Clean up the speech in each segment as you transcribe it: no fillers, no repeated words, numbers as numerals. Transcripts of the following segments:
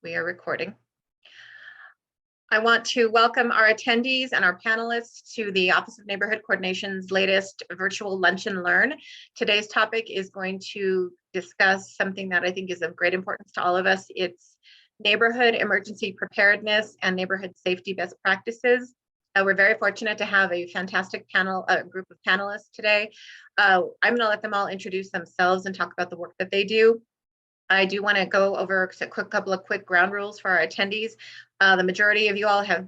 We are recording. I want to welcome our attendees and our panelists to the Office of Neighborhood Coordination's latest virtual Lunch and Learn. Today's topic is going to discuss something that I think is of great importance to all of us. It's neighborhood emergency preparedness and neighborhood safety best practices. We're very fortunate to have a fantastic group of panelists today. I'm going to let them all introduce themselves and talk about the work that they do. I do want to go over a couple of quick ground rules for our attendees. The majority of you all have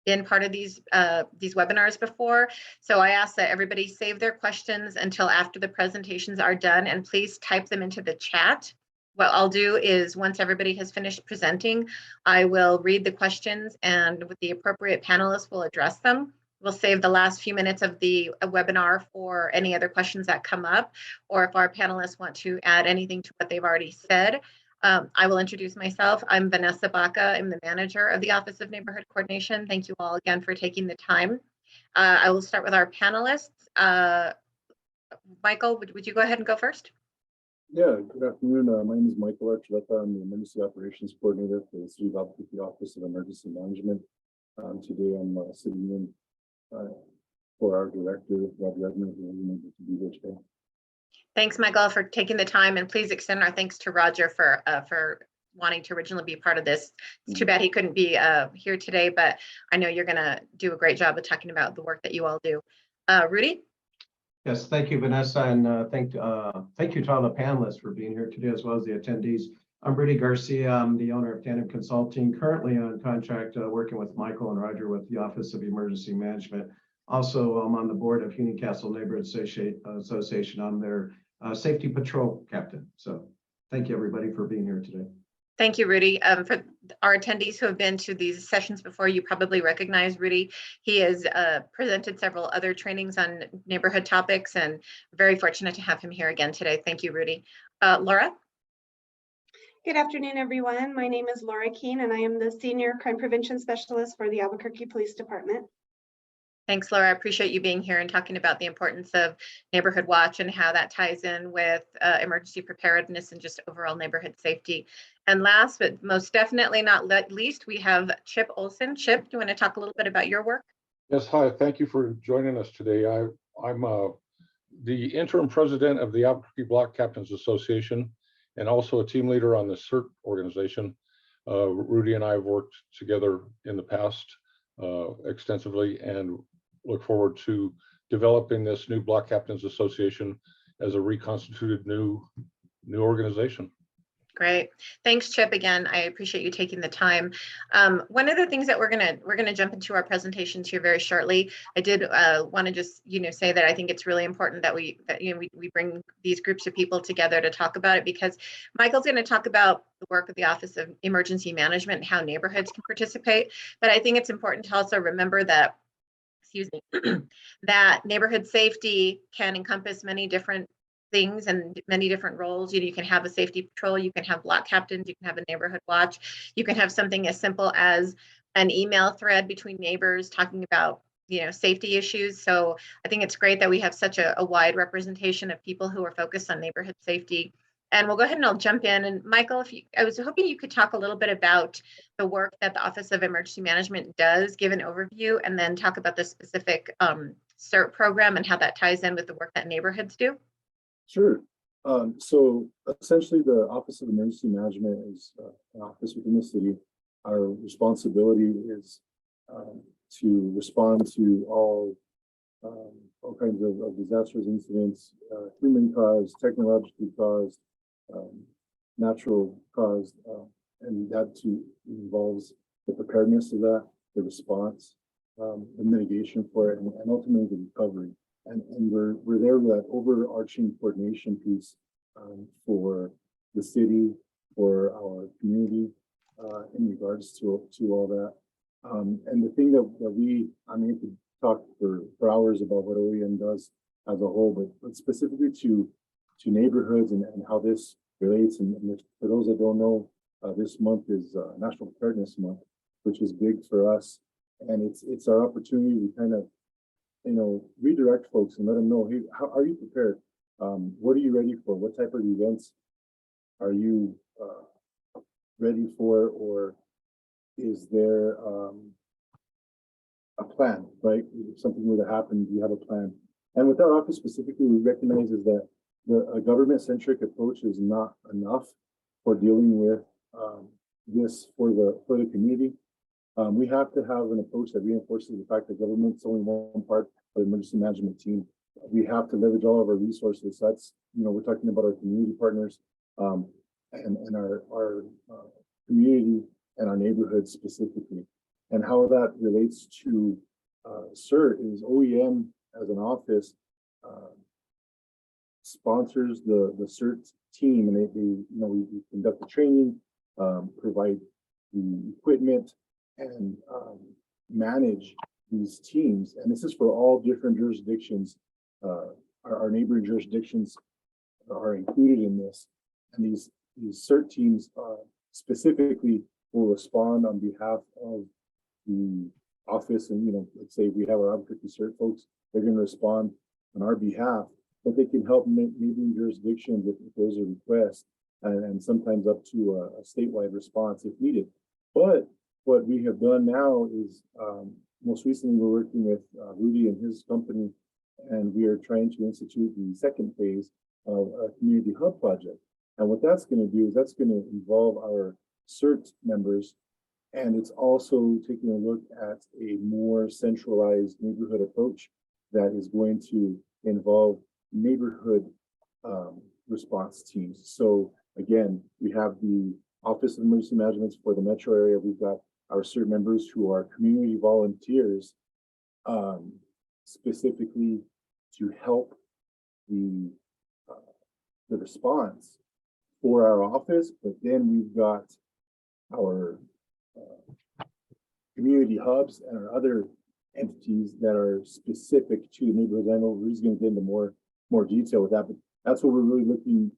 been part of these webinars before, so I ask that everybody save their questions until after the presentations are done, and please type them into the chat. What I'll do is once everybody has finished presenting, I will read the questions, and with the appropriate panelists will address them. We'll save the last few minutes of the webinar for any other questions that come up, or if our panelists want to add anything to what they've already said. I will introduce myself. I'm Vanessa Baca. I'm the manager of the Office of Neighborhood Coordination. Thank you all again for taking the time. I will start with our panelists. Michael, would you go ahead and go first? Yeah, good afternoon. My name is Michael Archuleta. I'm the Emergency Operations Coordinator for the City of Abq Office of Emergency Management. Today I'm sitting in for our director, Roger Edmund, who isn't able to be here today. Thanks, Michael, for taking the time, and please extend our thanks to Roger for wanting to originally be part of this. It's too bad he couldn't be here today, but I know you're going to do a great job of talking about the work that you all do. Rudy? Yes, thank you, Vanessa, and thank you to all the panelists for being here today, as well as the attendees. I'm Rudy Garcia. I'm the owner of Tandem Consulting, currently on contract working with Michael and Roger with the Office of Emergency Management. Also, I'm on the board of Union Castle Neighborhood Association. I'm their safety patrol captain. So thank you, everybody, for being here today. Thank you, Rudy. For our attendees who have been to these sessions before, you probably recognize Rudy. He has presented several other trainings on neighborhood topics, and very fortunate to have him here again today. Thank you, Rudy. Laura? Good afternoon, everyone. My name is Laura Keene, and I am the Senior Crime Prevention Specialist for the Albuquerque Police Department. Thanks, Laura. I appreciate you being here and talking about the importance of neighborhood watch and how that ties in with emergency preparedness and just overall neighborhood safety. And last, but most definitely not least, we have Chip Olson. Chip, do you want to talk a little bit about your work? Yes, hi. Thank you for joining us today. I'm the interim president of the Albuquerque Block Captains Association and also a team leader on the Cert organization. Rudy and I have worked together in the past extensively and look forward to developing this new Block Captains Association as a reconstituted new organization. Great. Thanks, Chip. Again, I appreciate you taking the time. One of the things that we're gonna jump into our presentations here very shortly. I did want to just say that I think it's really important that we bring these groups of people together to talk about it, because Michael's going to talk about the work of the Office of Emergency Management and how neighborhoods can participate. But I think it's important to also remember that, that neighborhood safety can encompass many different things and many different roles. You can have a safety patrol, you can have block captains, you can have a neighborhood watch, you can have something as simple as an email thread between neighbors talking about safety issues. So I think it's great that we have such a wide representation of people who are focused on neighborhood safety. And we'll go ahead and I'll jump in. And Michael, I was hoping you could talk a little bit about the work that the Office of Emergency Management does, give an overview, and then talk about the specific CERT program and how that ties in with the work that neighborhoods do. Sure. So essentially, the Office of Emergency Management is an office within the city. Our responsibility is to respond to all kinds of disastrous incidents, human caused, technologically caused, natural caused, and that involves the preparedness of that, the response, the mitigation for it, and ultimately the recovery. And we're there with that overarching coordination piece for the city, for our community, in regards to all that. And the thing that I mean, to talk for hours about what OEM does as a whole, but specifically to neighborhoods and how this relates. And for those that don't know, this month is National Preparedness Month, which is big for us. And it's our opportunity to kind of redirect folks and let them know, hey, how are you prepared? What are you ready for? What type of events are you ready for, or is there a plan, right? If something were to happen, do you have a plan? And with our office specifically, we recognize is that a government-centric approach is not enough for dealing with this for the community. We have to have an approach that reinforces the fact that government's only one part of the emergency management team. We have to leverage all of our resources. That's, we're talking about our community partners and our community and our neighborhoods specifically. And how that relates to CERT is OEM as an office sponsors the CERT team, and we conduct the training, provide the equipment, and manage these teams. And this is for all different jurisdictions. Our neighboring jurisdictions are included in this, and these CERT teams specifically will respond on behalf of the office. And let's say we have our Albuquerque CERT folks, they're going to respond on our behalf, but they can help neighboring jurisdictions if there's a request, and sometimes up to a statewide response if needed. But what we have done now is most recently we're working with Rudy and his company, and we are trying to institute the second phase of a community hub project. And what that's going to do is that's going to involve our CERT members, and it's also taking a look at a more centralized neighborhood approach that is going to involve neighborhood response teams. So again, we have the Office of Emergency Management for the metro area. We've got our CERT members who are community volunteers, specifically to help the response for our office. But then we've got our community hubs and our other entities that are specific to the neighborhoods. I know Rudy's going to get into more detail with that, but that's what we're really looking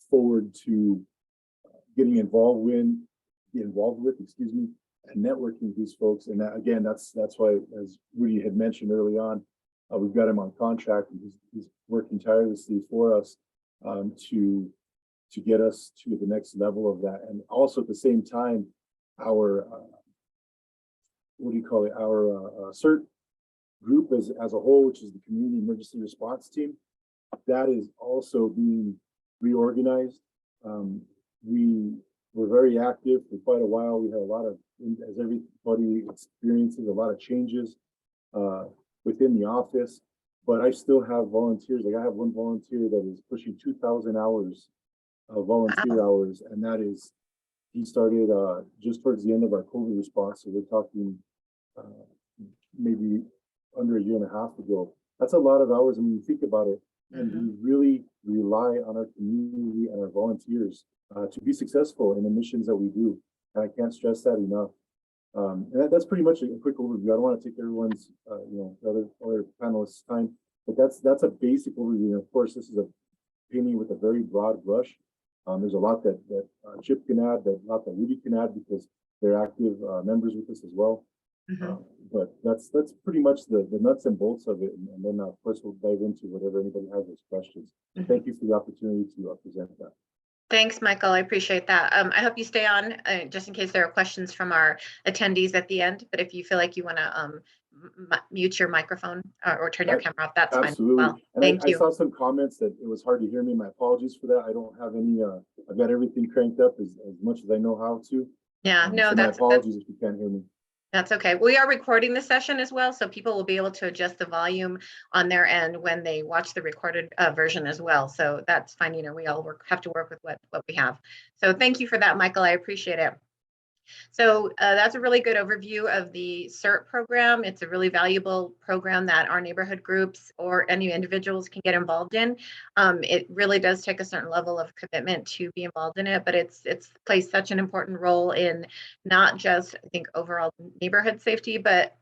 forward to getting involved with, and networking with these folks. And that, again, that's why, as Rudy had mentioned early on, we've got him on contract, and he's working tirelessly for us to get us to the next level of that. And also at the same time, our our CERT group as a whole, which is the Community Emergency Response Team, that is also being reorganized. We were very active for quite a while. We had a lot of, as everybody experiences, a lot of changes within the office, but I still have volunteers. Like I have one volunteer that is pushing 2,000 hours of volunteer hours, and that is, he started just towards the end of our COVID response. So we're talking maybe under a year and a half ago. That's a lot of hours. I mean, you think about it, and we really rely on our community and our volunteers to be successful in the missions that we do. And I can't stress that enough. And that's pretty much a quick overview. I don't want to take everyone's, the other panelists' time, but that's a basic overview. And of course, this is a painting with a very broad brush. There's a lot that Chip can add, a lot that Rudy can add, because they're active members with us as well. But that's pretty much the nuts and bolts of it. And then of course we'll dive into whatever anybody has as questions. Thank you for the opportunity to present that. Thanks, Michael. I appreciate that. I hope you stay on just in case there are questions from our attendees at the end. But if you feel like you want to mute your microphone or turn your camera off, that's Absolutely. fine. Well, and thank you. I saw some comments that it was hard to hear me. My apologies for that. I don't have any, I've got everything cranked up as much as I know how to. Yeah, no, so that's my apologies if you can't hear me. That's okay. We are recording the session as well, so people will be able to adjust the volume on their end when they watch the recorded version as well. So that's fine. We all have to work with what we have. So thank you for that, Michael. I appreciate it. So that's a really good overview of the CERT program. It's a really valuable program that our neighborhood groups or any individuals can get involved in. It really does take a certain level of commitment to be involved in it, but it's plays such an important role in not just, I think, overall neighborhood safety, but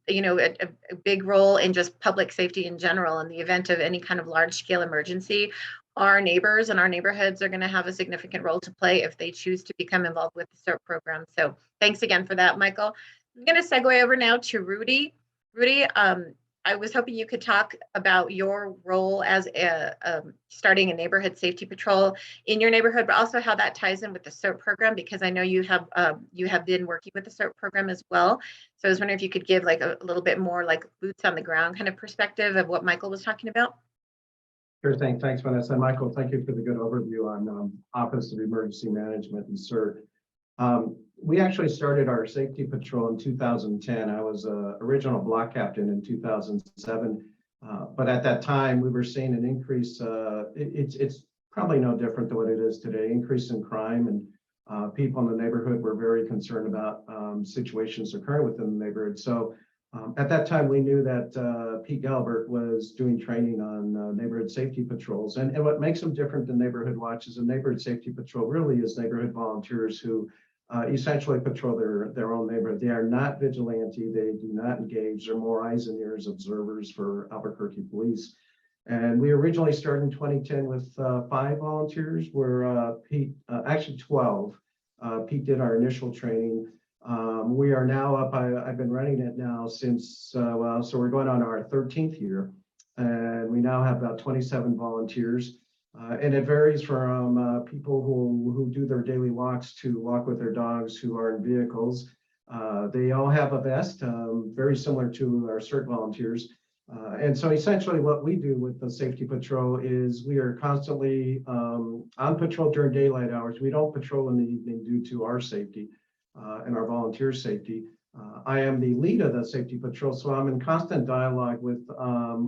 a big role in just public safety in general. In the event of any kind of large scale emergency, our neighbors and our neighborhoods are going to have a significant role to play if they choose to become involved with the CERT program. So thanks again for that, Michael. I'm going to segue over now to Rudy. Rudy, I was hoping you could talk about your role as starting a neighborhood safety patrol in your neighborhood, but also how that ties in with the CERT program, because I know you have been working with the CERT program as well. So I was wondering if you could give like a little bit more like boots on the ground kind of perspective of what Michael was talking about. Sure thing. Thanks, Vanessa. Michael, thank you for the good overview on Office of Emergency Management and CERT. We actually started our safety patrol in 2010. I was original block captain in 2007. But at that time, we were seeing an increase. It's probably no different than what it is today, increase in crime. And people in the neighborhood were very concerned about situations occurring within the neighborhood. So at that time, we knew that Pete Galbert was doing training on neighborhood safety patrols. And what makes them different than neighborhood watch is a neighborhood safety patrol really is neighborhood volunteers who essentially patrol their own neighborhood. They are not vigilante. They do not engage. They're more eyes and ears observers for Albuquerque police. And we originally started in 2010 with 5 volunteers, where Pete, actually 12. Pete did our initial training. We are now up, I've been running it now since, so we're going on our 13th year. And we now have about 27 volunteers. And it varies from people who do their daily walks to walk with their dogs who are in vehicles. They all have a vest, very similar to our CERT volunteers. And so essentially what we do with the safety patrol is we are constantly on patrol during daylight hours. We don't patrol in the evening due to our safety and our volunteer safety. I am the lead of the safety patrol, so I'm in constant dialogue with,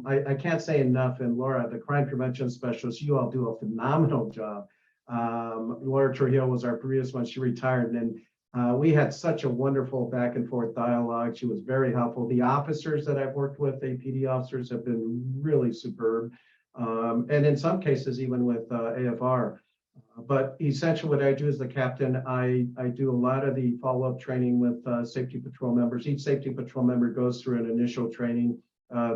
I can't say enough, and Laura, the crime prevention specialist, you all do a phenomenal job. Laura Trujillo was our previous one, she retired, and we had such a wonderful back and forth dialogue. She was very helpful. The officers that I've worked with, APD officers, have been really superb. And in some cases, even with AFR. But essentially what I do as the captain, I do a lot of the follow-up training with safety patrol members. Each safety patrol member goes through an initial training.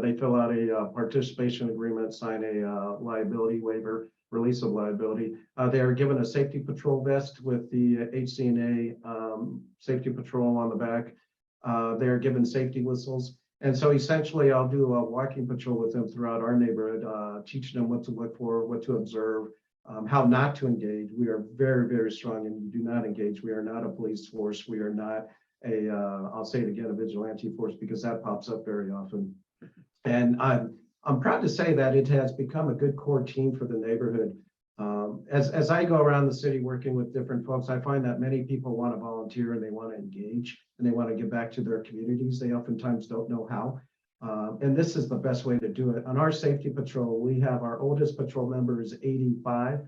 They fill out a participation agreement, sign a liability waiver, release of liability. They are given a safety patrol vest with the HCNA safety patrol on the back. They are given safety whistles. And so essentially I'll do a walking patrol with them throughout our neighborhood, teaching them what to look for, what to observe, how not to engage. We are very, very strong and you do not engage. We are not a police force. We are not a, I'll say it again, a vigilante force, because that pops up very often. And I'm proud to say that it has become a good core team for the neighborhood. As I go around the city working with different folks, I find that many people want to volunteer and they want to engage and they want to give back to their communities. They oftentimes don't know how. And this is the best way to do it. On our safety patrol, we have our oldest patrol member is 85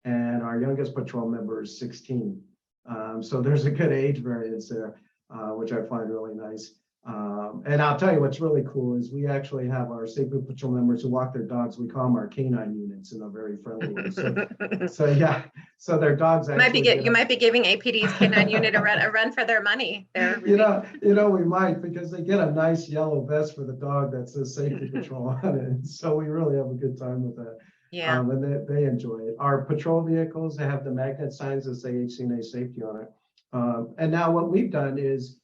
and our youngest patrol member is 16. So there's a good age variance there, which I find really nice. And I'll tell you what's really cool is we actually have our safety patrol members who walk their dogs. We call them our canine units in a very friendly way. So yeah, so their dogs actually you might be giving APD's canine unit a run for their money. You know, we might, because they get a nice yellow vest for the dog that says safety patrol on it. So we really have a good time with that. Yeah. And they enjoy it. Our patrol vehicles, they have the magnet signs that say HCNA safety on it. And now what we've done is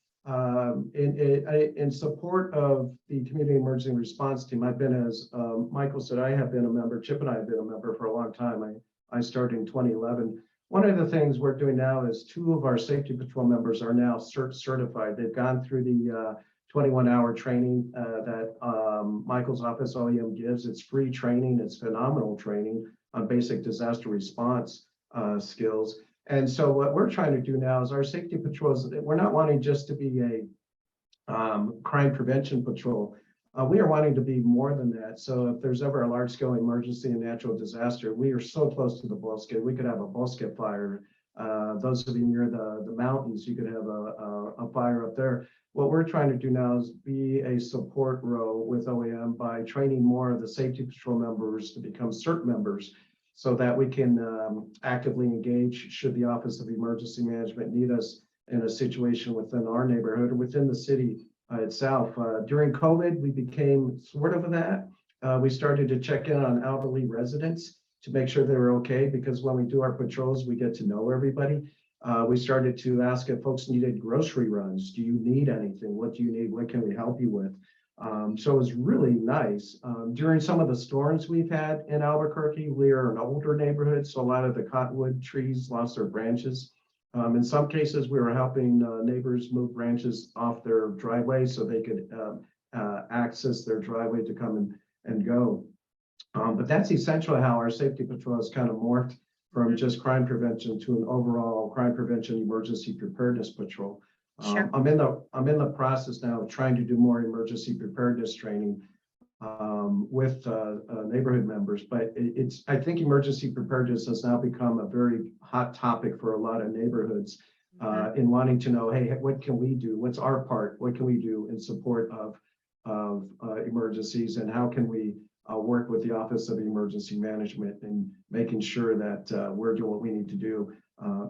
in support of the community emergency response team, I've been, as Michael said, I have been a member, Chip and I have been a member for a long time. I started in 2011. One of the things we're doing now is 2 of our safety patrol members are now CERT certified. They've gone through the 21-hour training that Michael's office OEM gives. It's free training. It's phenomenal training on basic disaster response skills. And so what we're trying to do now is our safety patrols, we're not wanting just to be a crime prevention patrol. We are wanting to be more than that. So if there's ever a large scale emergency and natural disaster, we are so close to the bosque. We could have a bosque fire. Those of you near the mountains, you could have a fire up there. What we're trying to do now is be a support role with OEM by training more of the safety patrol members to become CERT members, so that we can actively engage should the Office of Emergency Management need us in a situation within our neighborhood or within the city itself. During COVID, we became sort of that. We started to check in on elderly residents to make sure they were okay, because when we do our patrols, we get to know everybody. We started to ask if folks needed grocery runs. Do you need anything? What do you need? What can we help you with? So it was really nice. During some of the storms we've had in Albuquerque, we are an older neighborhood, so a lot of the cottonwood trees lost their branches. In some cases, we were helping neighbors move branches off their driveway so they could access their driveway to come and go. But that's essentially how our safety patrol has kind of morphed from just crime prevention to an overall crime prevention emergency preparedness patrol. Sure. I'm in the process now of trying to do more emergency preparedness training with neighborhood members, but I think emergency preparedness has now become a very hot topic for a lot of neighborhoods in wanting to know, hey, what can we do? What's our part? What can we do in support of emergencies, and how can we work with the Office of Emergency Management and making sure that we're doing what we need to do.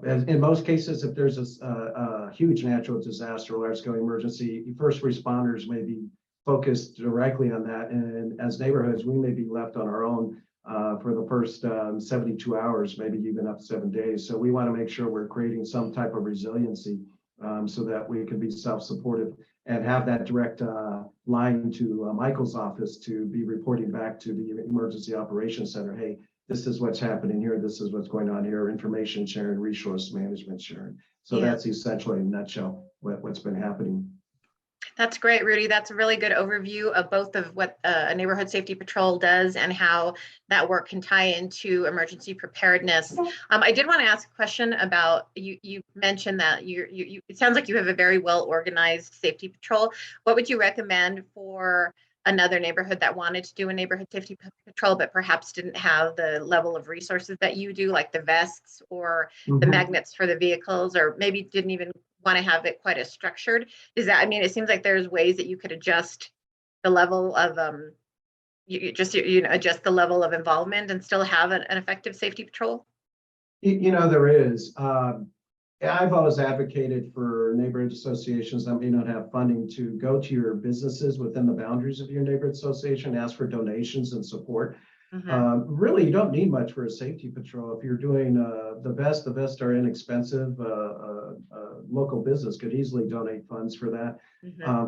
As in most cases, if there's a huge natural disaster or large-scale emergency, first responders may be focused directly on that. And as neighborhoods, we may be left on our own for the first 72 hours, maybe even up to 7 days. So we want to make sure we're creating some type of resiliency so that we can be self-supportive and have that direct line to Michael's office to be reporting back to the Emergency Operations Center. Hey, this is what's happening here. This is what's going on here. Information sharing, resource management sharing. So that's essentially in a nutshell what's been happening. That's great, Rudy. That's a really good overview of both of what a neighborhood safety patrol does and how that work can tie into emergency preparedness. I did want to ask a question about, you mentioned that it sounds like you have a very well organized safety patrol. What would you recommend for another neighborhood that wanted to do a neighborhood safety patrol, but perhaps didn't have the level of resources that you do, like the vests or the magnets for the vehicles, or maybe didn't even want to have it quite as structured? Is that, I mean, it seems like there's ways that you could adjust the level of adjust the level of involvement and still have an effective safety patrol. There is. I've always advocated for neighborhood associations that may not have funding to go to your businesses within the boundaries of your neighborhood association, ask for donations and support. Really, you don't need much for a safety patrol. If you're doing the vests are inexpensive. Local business could easily donate funds for that.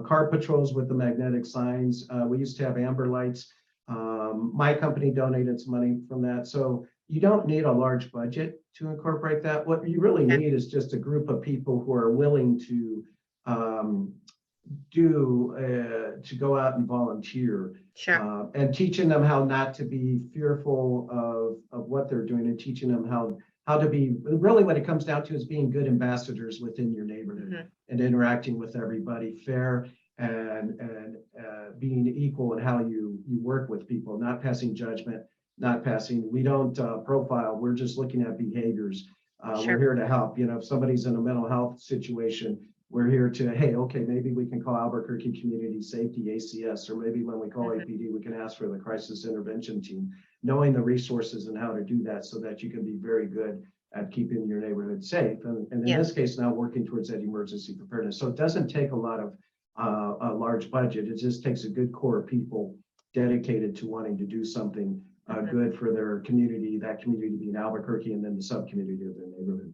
Car patrols with the magnetic signs. We used to have amber lights. My company donated some money from that. So you don't need a large budget to incorporate that. What you really need is just a group of people who are willing to go out and volunteer. And teaching them how not to be fearful of what they're doing, and teaching them how to be, really what it comes down to is being good ambassadors within your neighborhood and interacting with everybody fair and being equal in how you work with people, not passing judgment, we don't profile, we're just looking at behaviors. We're here to help. If somebody's in a mental health situation, we're here to, hey, okay, maybe we can call Albuquerque Community Safety, ACS, or maybe when we call APD, we can ask for the crisis intervention team, knowing the resources and how to do that so that you can be very good at keeping your neighborhood safe. And in this case, now working towards that emergency preparedness. So it doesn't take a lot of a large budget. It just takes a good core of people dedicated to wanting to do something good for their community, that community being Albuquerque, and then the sub-community of their neighborhood.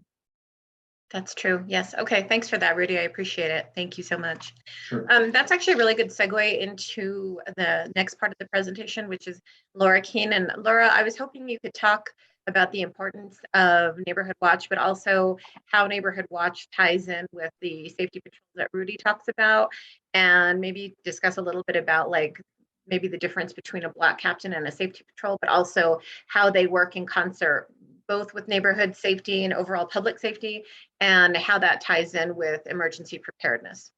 That's true. Yes. Okay. Thanks for that, Rudy. I appreciate it. Thank you so much. Sure. That's actually a really good segue into the next part of the presentation, which is Laura Keene. And Laura, I was hoping you could talk about the importance of Neighborhood Watch, but also how Neighborhood Watch ties in with the safety patrols that Rudy talks about, and maybe discuss a little bit about maybe the difference between a block captain and a safety patrol, but also how they work in concert, both with neighborhood safety and overall public safety, and how that ties in with emergency preparedness.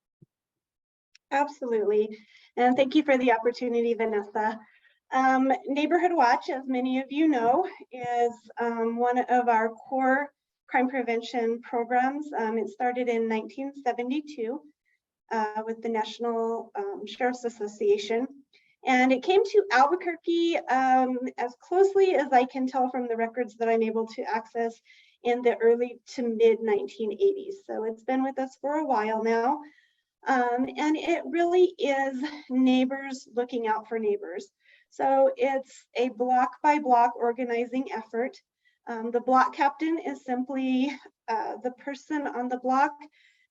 Absolutely. And thank you for the opportunity, Vanessa. Neighborhood Watch, as many of you know, is one of our core crime prevention programs. It started in 1972 with the National Sheriff's Association. And it came to Albuquerque as closely as I can tell from the records that I'm able to access in the early to mid 1980s. So it's been with us for a while now. And it really is neighbors looking out for neighbors. So it's a block by block organizing effort. The block captain is simply the person on the block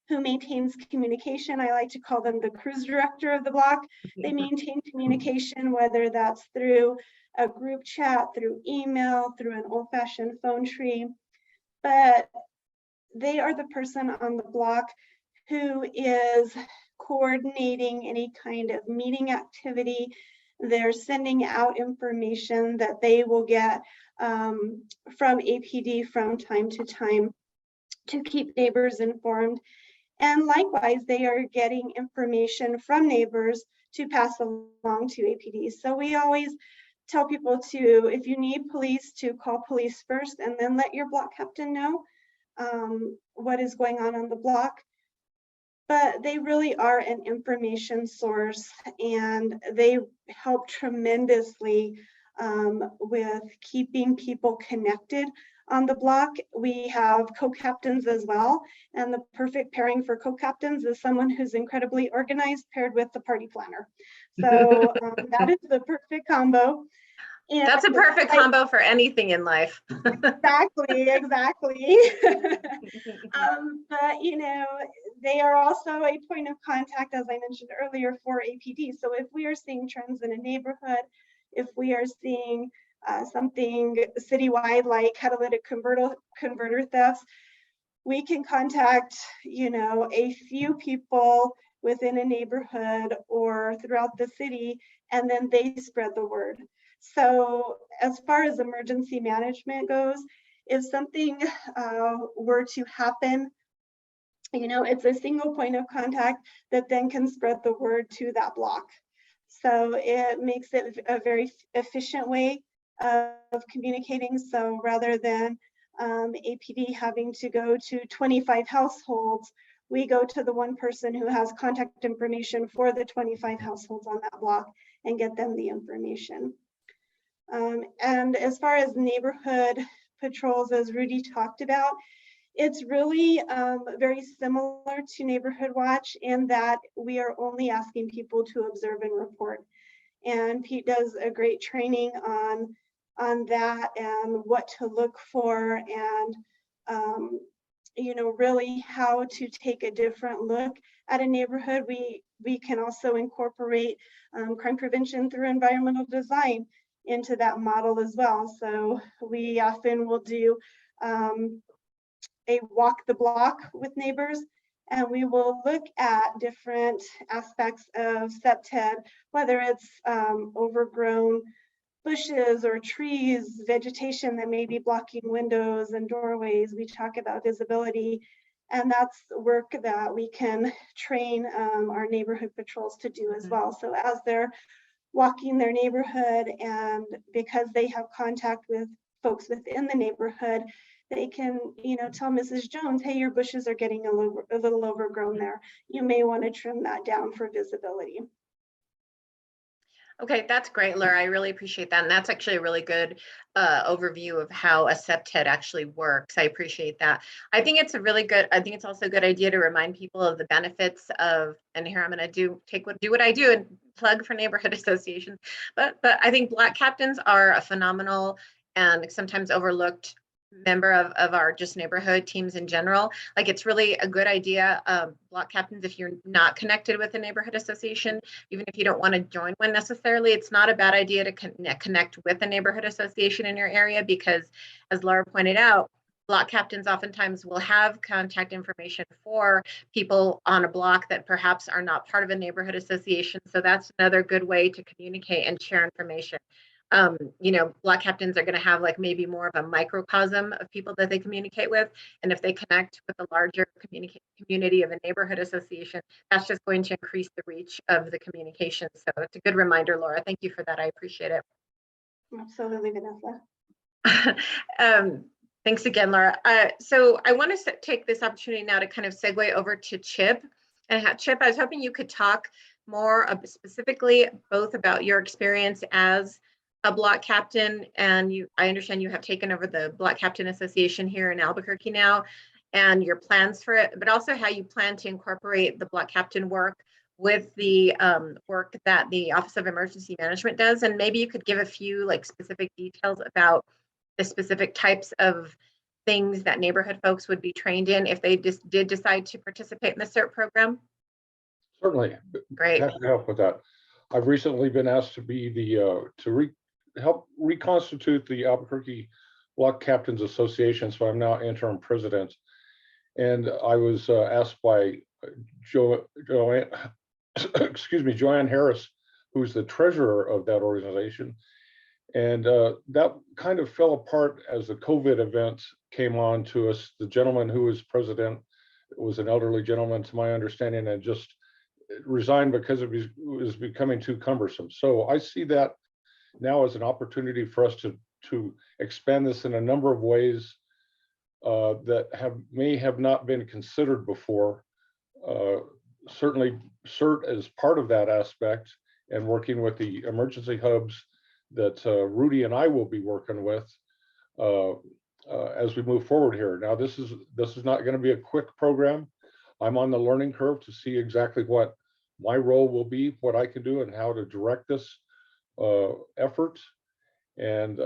who maintains communication. I like to call them the cruise director of the block. They maintain communication, whether that's through a group chat, through email, through an old-fashioned phone tree. But they are the person on the block who is coordinating any kind of meeting activity. They're sending out information that they will get from APD from time to time to keep neighbors informed. And likewise, they are getting information from neighbors to pass along to APD. So we always tell people to, if you need police, to call police first and then let your block captain know what is going on the block. But they really are an information source, and they help tremendously with keeping people connected on the block. We have co-captains as well, and the perfect pairing for co-captains is someone who's incredibly organized paired with the party planner. So that is the perfect combo. And that's a perfect combo for anything in life. Exactly. But you know, they are also a point of contact, as I mentioned earlier, for APD. So if we are seeing trends in a neighborhood, if we are seeing something citywide like catalytic converter thefts, we can contact, you know, a few people within a neighborhood or throughout the city, and then they spread the word. So as far as emergency management goes, if something were to happen, you know, it's a single point of contact that then can spread the word to that block. So it makes it a very efficient way of communicating. So rather than APD having to go to 25 households, we go to the one person who has contact information for the 25 households on that block and get them the information. And as far as neighborhood patrols, as Rudy talked about, it's really very similar to Neighborhood Watch in that we are only asking people to observe and report. And Pete does a great training on that and what to look for, and you know, really how to take a different look at a neighborhood. We can also incorporate crime prevention through environmental design into that model as well. So we often will do a walk the block with neighbors, and we will look at different aspects of septed, whether it's overgrown bushes or trees, vegetation that may be blocking windows and doorways. We talk about visibility, and that's work that we can train our neighborhood patrols to do as well. So as they're walking their neighborhood, and because they have contact with folks within the neighborhood, they can, you know, tell Mrs. Jones, hey, your bushes are getting a little overgrown there. You may want to trim that down for visibility. Okay, that's great, Laura. I really appreciate that. And that's actually a really good overview of how a CPTED actually works. I appreciate that. I think it's also a good idea to remind people of the benefits of, and here I'm going to do what I do and plug for neighborhood associations. But I think block captains are a phenomenal and sometimes overlooked member of our just neighborhood teams in general. Like, it's really a good idea. Block captains, if you're not connected with a neighborhood association, even if you don't want to join one necessarily, it's not a bad idea to connect with a neighborhood association in your area, because as Laura pointed out, block captains oftentimes will have contact information for people on a block that perhaps are not part of a neighborhood association. So that's another good way to communicate and share information. You know, block captains are going to have like maybe more of a microcosm of people that they communicate with. And if they connect with the larger community of a neighborhood association, that's just going to increase the reach of the communication. So it's a good reminder, Laura. Thank you for that. I appreciate it. Absolutely, Vanessa. Thanks again, Laura. So I want to take this opportunity now to kind of segue over to Chip. And Chip, I was hoping you could talk more specifically both about your experience as a block captain, and I understand you have taken over the Block Captain Association here in Albuquerque now, and your plans for it, but also how you plan to incorporate the block captain work with the work that the Office of Emergency Management does. And maybe you could give a few like specific details about the specific types of things that neighborhood folks would be trained in if they just did decide to participate in the CERT program? Certainly. Great. Happy to help with that. I've recently been asked to be the help reconstitute the Albuquerque Block Captains Association, so I'm now interim president. And I was asked by Joanne Harris, who's the treasurer of that organization. And that kind of fell apart as the COVID event came on to us. The gentleman who was president was an elderly gentleman, to my understanding, and just resigned because it was becoming too cumbersome. So I see that now as an opportunity for us to expand this in a number of ways that may have not been considered before. Certainly CERT is part of that aspect, and working with the emergency hubs that Rudy and I will be working with as we move forward here. Now, this is not going to be a quick program. I'm on the learning curve to see exactly what my role will be, what I can do, and how to direct this effort. And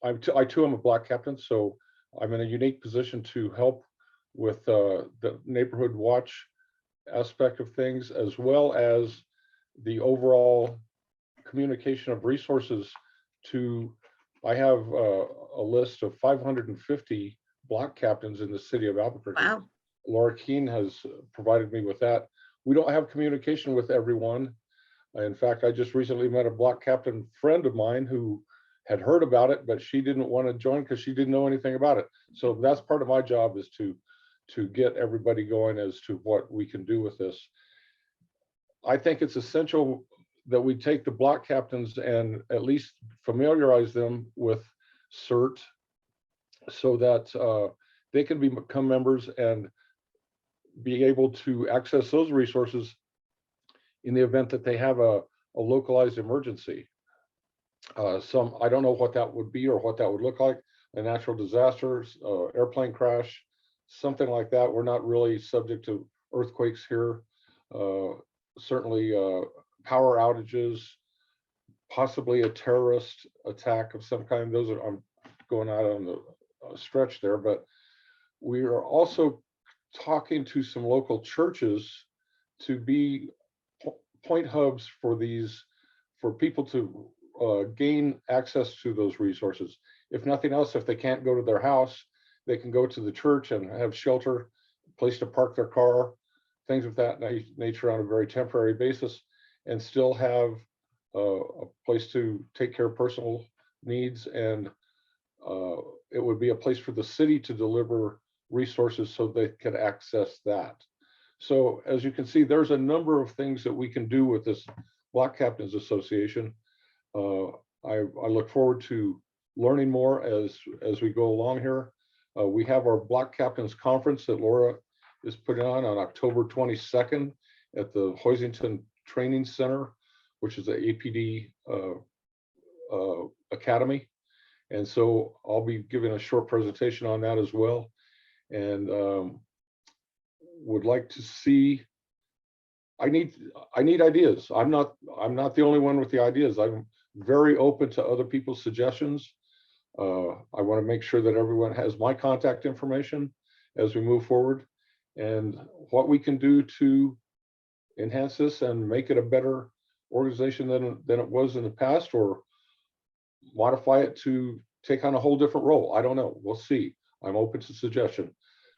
I too am a Block captain, so I'm in a unique position to help with the neighborhood watch aspect of things, as well as the overall communication of resources to, I have a list of 550 block captains in the city of Albuquerque. Wow. Laura Keene has provided me with that. We don't have communication with everyone. In fact, I just recently met a block captain friend of mine who had heard about it, but she didn't want to join because she didn't know anything about it. So that's part of my job, is to get everybody going as to what we can do with this. I think it's essential that we take the block captains and at least familiarize them with CERT so that they can become members and be able to access those resources in the event that they have a localized emergency. I don't know what that would be or what that would look like, a natural disaster, airplane crash, something like that. We're not really subject to earthquakes here. Certainly power outages, possibly a terrorist attack of some kind. Those are, I'm going out on the stretch there, but we are also talking to some local churches to be point hubs for people to gain access to those resources. If nothing else, if they can't go to their house, they can go to the church and have shelter, a place to park their car, things of that nature on a very temporary basis, and still have a place to take care of personal needs. And it would be a place for the city to deliver resources so they can access that. So as you can see, there's a number of things that we can do with this Block Captains Association. I look forward to learning more as we go along here. We have our Block Captains Conference that Laura is putting on October 22nd at the Hoisington Training Center, which is the APD Academy. And so I'll be giving a short presentation on that as well. And would like to see, I need ideas. I'm not the only one with the ideas. I'm very open to other people's suggestions. I want to make sure that everyone has my contact information as we move forward, and what we can do to enhance this and make it a better organization than it was in the past, or modify it to take on a whole different role. I don't know. We'll see. I'm open to suggestion.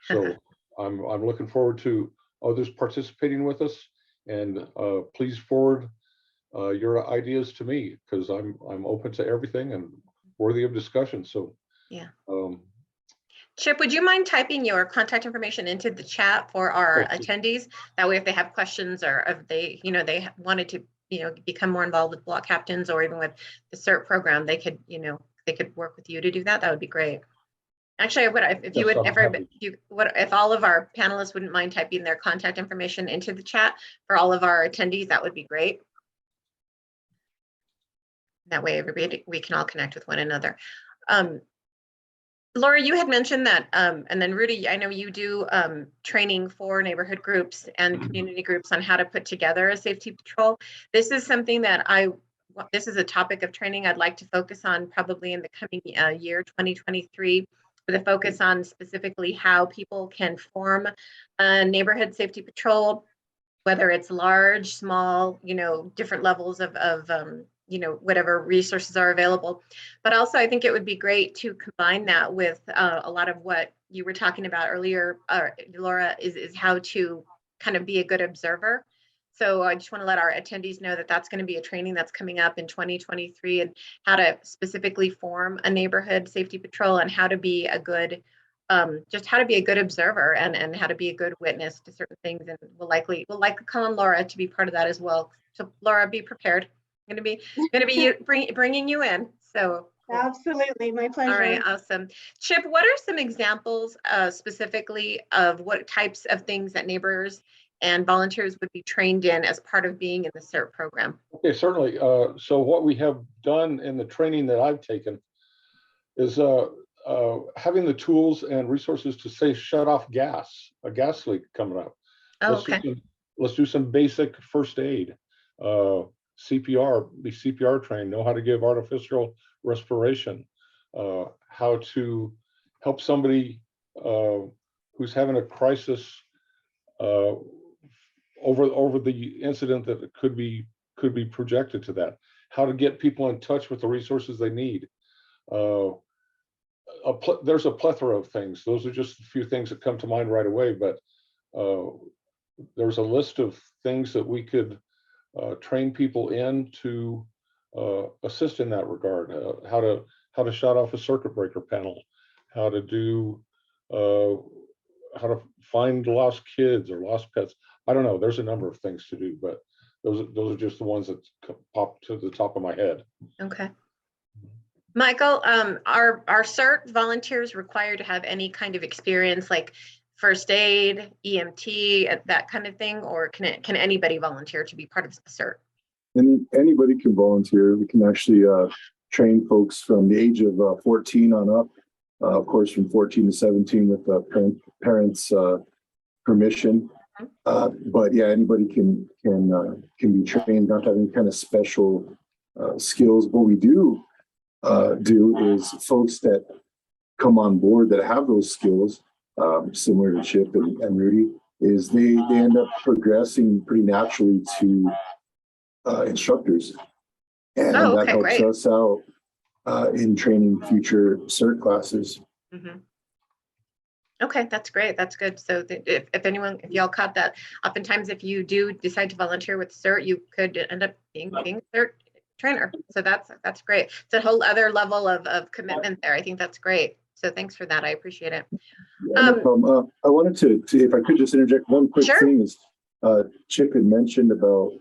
So I'm looking forward to others participating with us, and please forward your ideas to me, because I'm open to everything and worthy of discussion. So yeah. Chip, would you mind typing your contact information into the chat for our attendees? That way, if they have questions, or if they, they wanted to, become more involved with block captains, or even with the CERT program, they could, they could work with you to do that. That would be great. Actually, if all of our panelists wouldn't mind typing their contact information into the chat for all of our attendees, that would be great. That way, we can all connect with one another. Laura, you had mentioned that, and then Rudy, I know you do training for neighborhood groups and community groups on how to put together a safety patrol. This is something that this is a topic of training I'd like to focus on probably in the coming year, 2023. with a focus on specifically how people can form a neighborhood safety patrol, whether it's large, small, different levels of whatever resources are available. But also, I think it would be great to combine that with a lot of what you were talking about earlier, Laura, is how to kind of be a good observer. So I just want to let our attendees know that that's going to be a training that's coming up in 2023, and how to specifically form a neighborhood safety patrol, and how to be a good just how to be a good observer, and how to be a good witness to certain things. And we'll likely call on Laura to be part of that as well. So Laura, be prepared. I'm going to be bringing you in. So cool. Absolutely, my pleasure. All right, awesome. Chip, what are some examples specifically of what types of things that neighbors and volunteers would be trained in as part of being in the CERT program? Okay, certainly. So what we have done in the training that I've taken is having the tools and resources to say shut off a gas leak coming up. Oh, okay. Let's do some basic first aid. CPR, be CPR trained, know how to give artificial respiration, how to help somebody who's having a crisis over the incident that could be projected to that, how to get people in touch with the resources they need. There's a plethora of things. Those are just a few things that come to mind right away, but there's a list of things that we could train people in to assist in that regard. How to shut off a circuit breaker panel, how to find lost kids or lost pets. I don't know. There's a number of things to do, but those are just the ones that pop to the top of my head. Okay. Michael, are CERT volunteers required to have any kind of experience like first aid, EMT, that kind of thing, or can anybody volunteer to be part of CERT? Anybody can volunteer. We can actually train folks from the age of 14 on up, of course, from 14 to 17 with parents' permission. But yeah, anybody can be trained, not have any kind of special skills. What we do is folks that come on board that have those skills, similar to Chip and Rudy, is they end up progressing pretty naturally to instructors, and that helps us out in training future CERT classes. Mm-hmm. Okay, that's great. That's good. So if y'all caught that, oftentimes if you do decide to volunteer with CERT, you could end up being a CERT trainer. So that's great. It's a whole other level of commitment there. I think that's great. So thanks for that. I appreciate it. Yeah, no problem. I wanted to, if I could just interject one quick thing is, Chip had mentioned about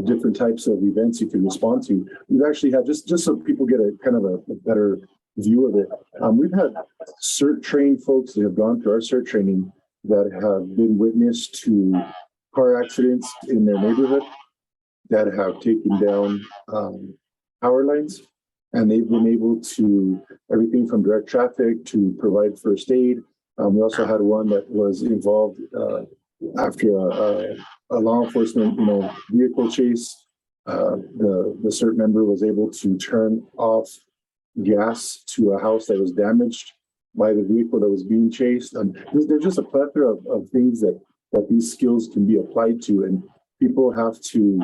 different types of events you can respond to. We've actually had, just so people get a kind of a better view of it, we've had CERT trained folks that have gone through our CERT training that have been witness to car accidents in their neighborhood that have taken down power lines, and they've been able to everything from direct traffic to provide first aid. We also had one that was involved after a law enforcement vehicle chase. The CERT member was able to turn off gas to a house that was damaged by the vehicle that was being chased. There's just a plethora of things that these skills can be applied to, and people have to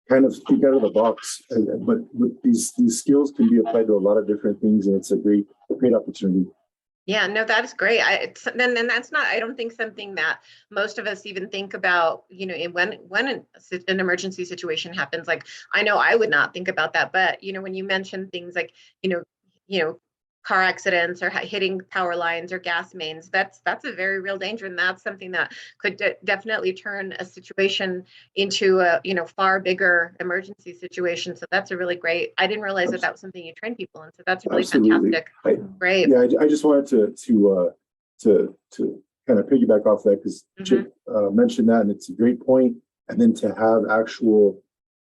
kind of think out of the box. But these skills can be applied to a lot of different things, and it's a great opportunity. Yeah, no, that's great. Then that's not, I don't think, something that most of us even think about, when an emergency situation happens. Like, I know I would not think about that, but when you mention things like, car accidents or hitting power lines or gas mains, that's a very real danger, and that's something that could definitely turn a situation into a far bigger emergency situation. So that's a really great. I didn't realize that was something you train people in. So that's really fantastic. Great. Yeah, I just wanted to kind of piggyback off that, because Chip mentioned that, and it's a great point. And then to have actual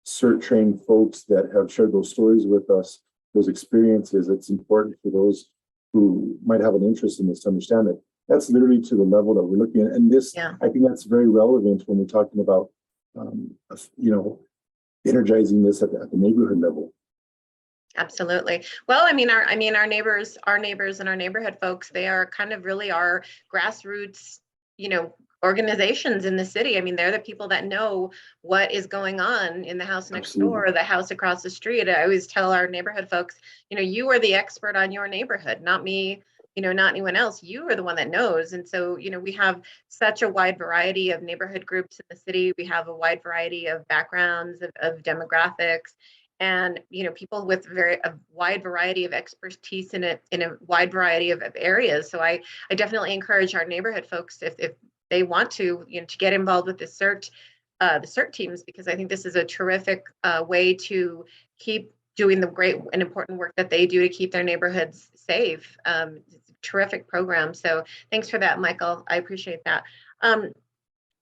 CERT trained folks that have shared those stories with us, those experiences, it's important for those who might have an interest in this to understand that that's literally to the level that we're looking at. And this, I think that's very relevant when we're talking about, energizing this at the neighborhood level. Absolutely. Well, our neighbors and our neighborhood folks, they are kind of really our grassroots, organizations in the city. I mean, they're the people that know what is going on in the house next Absolutely. door, the house across the street. I always tell our neighborhood folks, you are the expert on your neighborhood, not me, not anyone else. You are the one that knows. And so, we have such a wide variety of neighborhood groups in the city. We have a wide variety of backgrounds, of demographics, and people with a wide variety of expertise in a wide variety of areas. So I definitely encourage our neighborhood folks, if they want to to get involved with the CERT teams, because I think this is a terrific way to keep doing the great and important work that they do to keep their neighborhoods safe. It's a terrific program. So thanks for that, Michael. I appreciate that.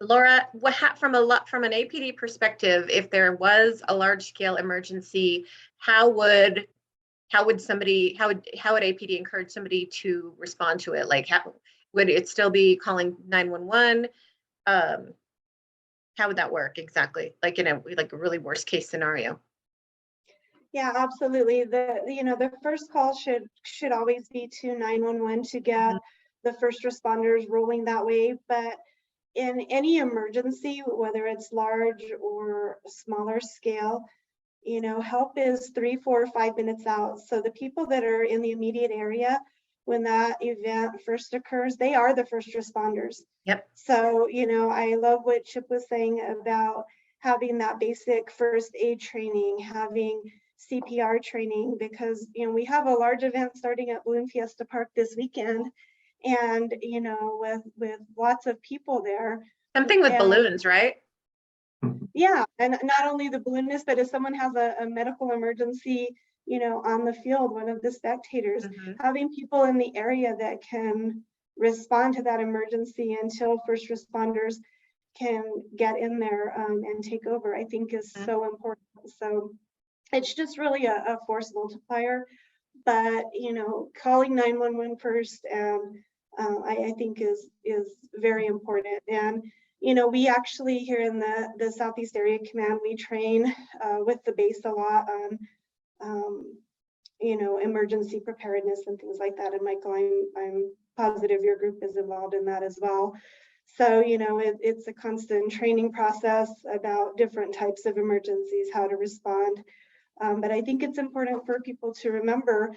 Laura, from an APD perspective, if there was a large scale emergency, how would APD encourage somebody to respond to it? Like, would it still be calling 911? How would that work exactly? Like in a really worst case scenario? Yeah, absolutely. The first call should always be to 911 to get the first responders rolling that way. But in any emergency, whether it's large or smaller scale, help is 3, 4, 5 minutes out. So the people that are in the immediate area when that event first occurs, they are the first responders. Yep. So, I love what Chip was saying about having that basic first aid training, having CPR training, because, we have a large event starting at Balloon Fiesta Park this weekend. And, with lots of people there. Something with balloons, right? Yeah, and not only the balloonist, but if someone has a medical emergency, on the field, one of the spectators, having people in the area that can respond to that emergency until first responders can get in there and take over, I think is so important. So it's just really a force multiplier. But, calling 911 first, and I think is very important. And, we actually here in the Southeast Area Command, we train with the base a lot on, emergency preparedness and things like that. And Michael, I'm positive your group is involved in that as well. So, it's a constant training process about different types of emergencies, how to respond. But I think it's important for people to remember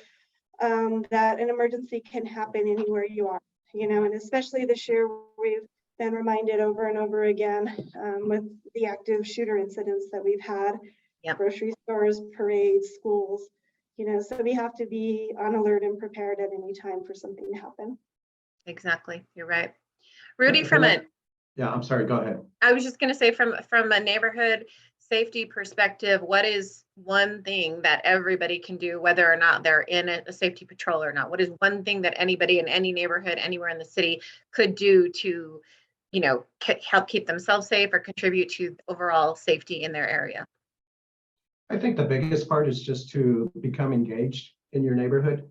that an emergency can happen anywhere you are, and especially this year, we've been reminded over and over again with the active shooter incidents that we've had, grocery stores, parades, schools, so we have to be on alert and prepared at any time for something to happen. Exactly. You're right. Rudy, yeah, I'm sorry, go ahead. I was just going to say from a neighborhood safety perspective, what is one thing that everybody can do, whether or not they're in a safety patrol or not? What is one thing that anybody in any neighborhood, anywhere in the city could do to, help keep themselves safe or contribute to overall safety in their area? I think the biggest part is just to become engaged in your neighborhood.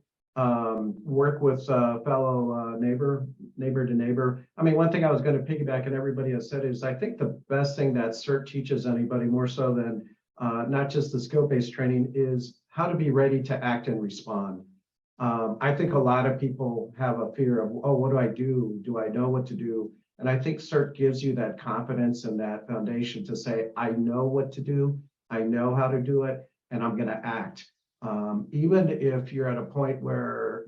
Work with fellow neighbor to neighbor. I mean, one thing I was going to piggyback and everybody has said is I think the best thing that CERT teaches anybody, more so than not just the skill-based training, is how to be ready to act and respond. I think a lot of people have a fear of, oh, what do I do? Do I know what to do? And I think CERT gives you that confidence and that foundation to say, I know what to do, I know how to do it, and I'm going to act. Even if you're at a point where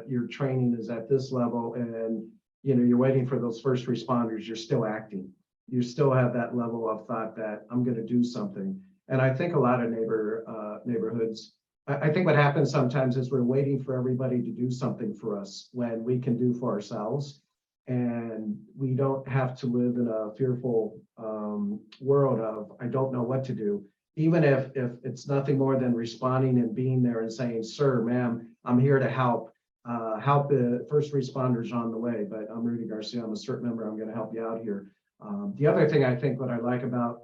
your training is at this level and you're waiting for those first responders, you're still acting. You still have that level of thought that I'm going to do something. And I think a lot of neighborhoods, I think what happens sometimes is we're waiting for everybody to do something for us when we can do for ourselves. And we don't have to live in a fearful world of, I don't know what to do. Even if it's nothing more than responding and being there and saying, sir, ma'am, I'm here to help. Help the first responders on the way, but I'm Rudy Garcia, I'm a CERT member, I'm going to help you out here. The other thing I think what I like about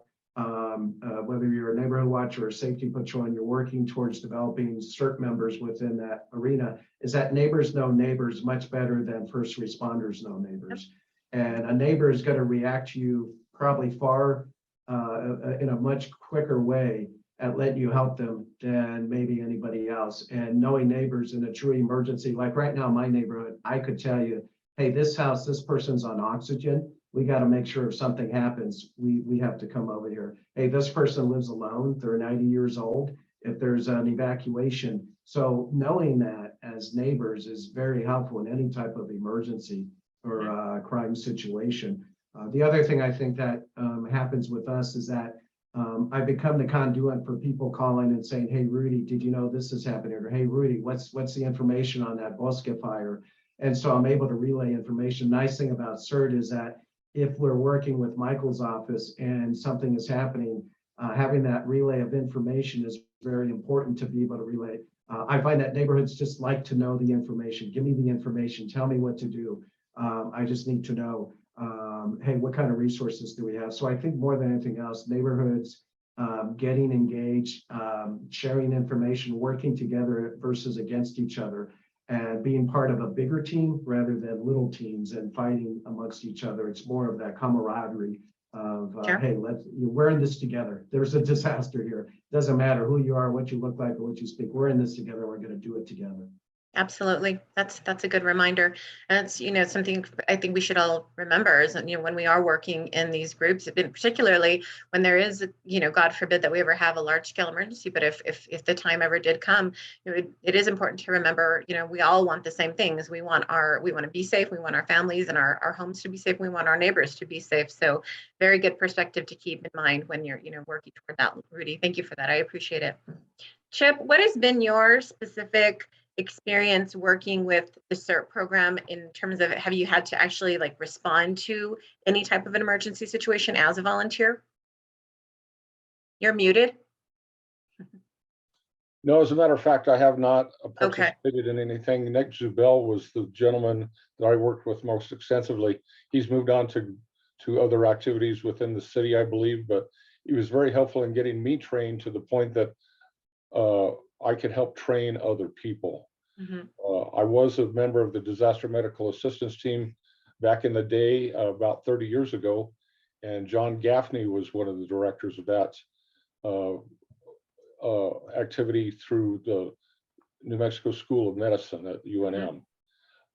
whether you're a neighborhood watch or a safety patrol and you're working towards developing CERT members within that arena is that neighbors know neighbors much better than first responders know neighbors. And a neighbor is going to react to you probably far in a much quicker way at letting you help them than maybe anybody else. And knowing neighbors in a true emergency, like right now, my neighborhood, I could tell you, hey, this house, this person's on oxygen. We got to make sure if something happens, we have to come over here. Hey, this person lives alone. They're 90 years old. If there's an evacuation. So knowing that as neighbors is very helpful in any type of emergency or crime situation. The other thing I think that happens with us is that I become the conduit for people calling and saying, hey, Rudy, did you know this is happening? Or hey, Rudy, what's the information on that Bosque fire? And so I'm able to relay information. Nice thing about CERT is that if we're working with Michael's office and something is happening, having that relay of information is very important to be able to relay. I find that neighborhoods just like to know the information. Give me the information. Tell me what to do. I just need to know, hey, what kind of resources do we have? So I think more than anything else, neighborhoods getting engaged, sharing information, working together versus against each other, and being part of a bigger team rather than little teams and fighting amongst each other. It's more of that camaraderie of, Sure. hey, we're in this together. There's a disaster here. Doesn't matter who you are, what you look like, or what you speak. We're in this together. We're going to do it together. Absolutely. That's a good reminder. And it's, something I think we should all remember is that, when we are working in these groups, and particularly when there is, God forbid that we ever have a large scale emergency, but if the time ever did come, it is important to remember, we all want the same things. We want to be safe. We want our families and our homes to be safe. We want our neighbors to be safe. So very good perspective to keep in mind when you're, working toward that, Rudy. Thank you for that. I appreciate it. Chip, what has been your specific experience working with the CERT program in terms of, have you had to actually respond to any type of an emergency situation as a volunteer? You're muted. No, as a matter of fact, I have not participated in anything. Nick Zubel was the gentleman that I worked with most extensively. He's moved on to other activities within the city, I believe, but he was very helpful in getting me trained to the point that I could help train other people. Mm-hmm. I was a member of the disaster medical assistance team back in the day, about 30 years ago, and John Gaffney was one of the directors of that activity through the New Mexico School of Medicine at UNM.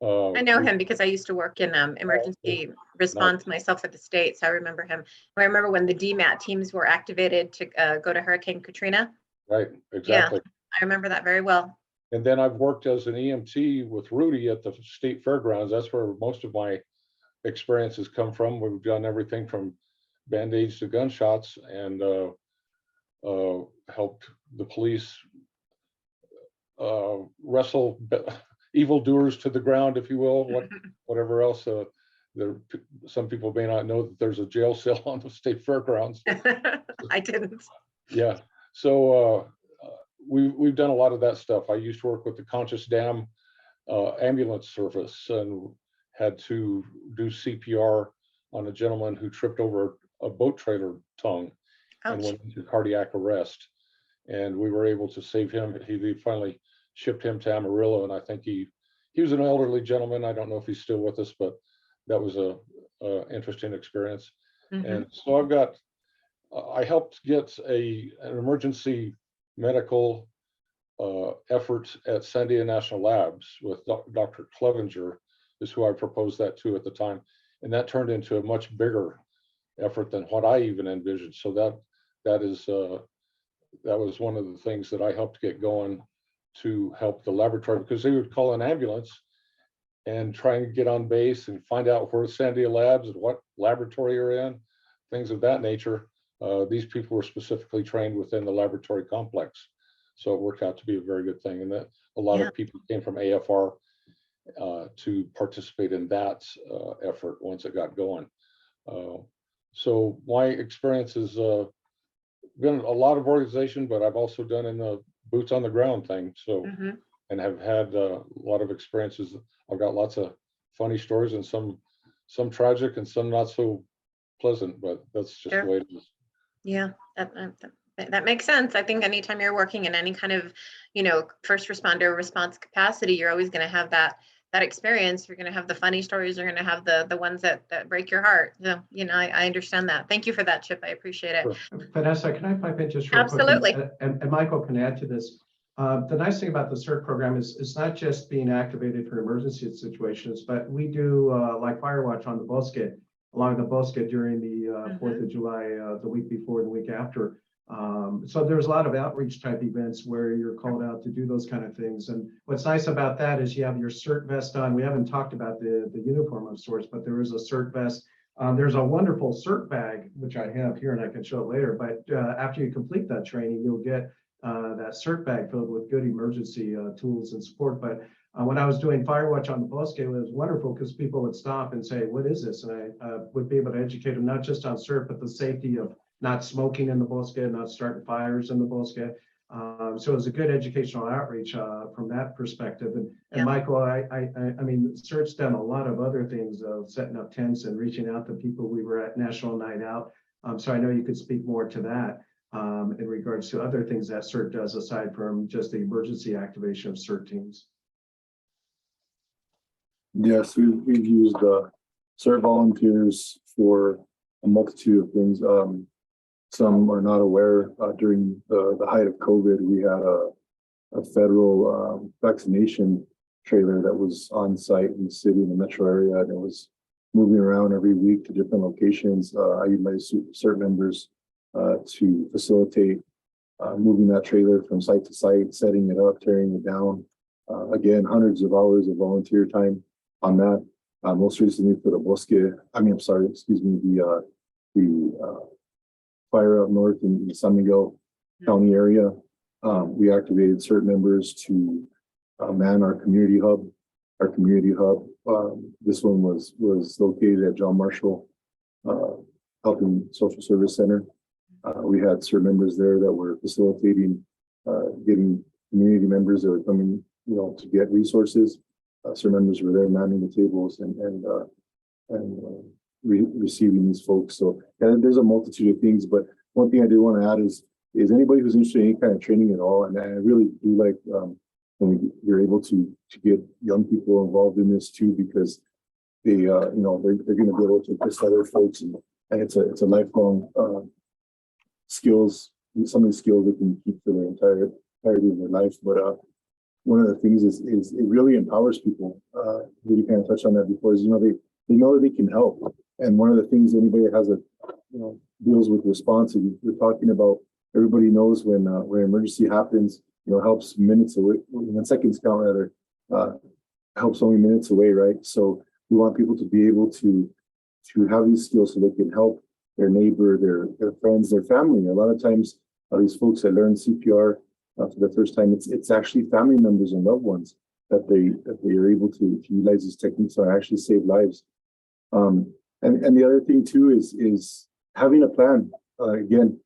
I know him because I used to work in emergency response myself at the state. So I remember him. I remember when the DMAT teams were activated to go to Hurricane Katrina. Right, exactly. Yeah, I remember that very well. And then I've worked as an EMT with Rudy at the state fairgrounds. That's where most of my experiences come from. We've done everything from band-aids to gunshots, and helped the police wrestle evildoers to the ground, if you will. Whatever else. Some people may not know that there's a jail cell on the state fairgrounds. I didn't. Yeah. So we've done a lot of that stuff. I used to work with the Conscious Dam ambulance service and had to do CPR on a gentleman who tripped over a boat trailer tongue and went into cardiac arrest. And we were able to save him. He finally shipped him to Amarillo, and I think he was an elderly gentleman. I don't know if he's still with us, but that was a interesting experience. Mm-hmm. And so I helped get an emergency medical effort at Sandia National Labs with Dr. Clevenger, is who I proposed that to at the time. And that turned into a much bigger effort than what I even envisioned. So that was one of the things that I helped get going to help the laboratory, because they would call an ambulance and try and get on base and find out where Sandia Labs and what laboratory you're in, things of that nature. These people were specifically trained within the laboratory complex. So it worked out to be a very good thing. And that a lot of people came from AFR to participate in that effort once it got going. So my experience has been a lot of organization, but I've also done in the boots on the ground thing. So, and have had a lot of experiences. I've got lots of funny stories, and some tragic and some not so pleasant, but that's just the way it is. Yeah, that makes sense. I think anytime you're working in any kind of, first responder response capacity, you're always going to have that that experience. You're going to have the funny stories. You're going to have the ones that break your heart. So, I understand that. Thank you for that, Chip. I appreciate it. Sure. Vanessa, can I pipe in just real Absolutely. quick? And Michael can add to this. The nice thing about the CERT program is it's not just being activated for emergency situations, but we do like Firewatch on the Bosque, along the Bosque during the 4th of July, the week before, the week after. So there's a lot of outreach type events where you're called out to do those kind of things. And what's nice about that is you have your CERT vest on. We haven't talked about the uniform of sorts, but there is a CERT vest. There's a wonderful CERT bag, which I have here and I can show it later. But after you complete that training, you'll get that CERT bag filled with good emergency tools and support. But when I was doing Firewatch on the Bosque, it was wonderful because people would stop and say, what is this? And I would be able to educate them not just on CERT, but the safety of not smoking in the Bosque, not starting fires in the Bosque. So it was a good educational outreach from that perspective. And Michael, I mean, CERT's done a lot of other things of setting up tents and reaching out to people. We were at National Night Out. So I know you could speak more to that in regards to other things that CERT does aside from just the emergency activation of CERT teams. Yes, we've used Cert Volunteers for a multitude of things. Some are not aware, during the height of COVID, we had a federal vaccination trailer that was on site in the city, in the metro area, and it was moving around every week to different locations. I utilized CERT members to facilitate moving that trailer from site to site, setting it up, tearing it down. Again, hundreds of hours of volunteer time on that. Most recently for the Bosque, the fire up north in the San Miguel County area. We activated CERT members to man our community hub. Our community hub, this one was located at John Marshall Health and Social Service Center. We had CERT members there that were facilitating, getting community members that were coming, to get resources. CERT members were there manning the tables and receiving these folks. So there's a multitude of things, but one thing I do want to add is anybody who's interested in any kind of training at all, and I really do like when you're able to get young people involved in this too, because they they're going to be able to assist other folks, and it's a lifelong skills, some of the skills they can keep for their entirety of their life. But one of the things is it really empowers people. We kind of touched on that before. Is they know that they can help. And one of the things anybody that has deals with response, and we're talking about, everybody knows when an emergency happens, helps minutes away, when seconds count rather, helps only minutes away, right? So we want people to be able to have these skills so they can help their neighbor, their friends, their family. A lot of times, these folks that learn CPR for the first time, it's actually family members and loved ones that they are able to utilize these techniques and actually save lives. And the other thing too is having a plan. Again,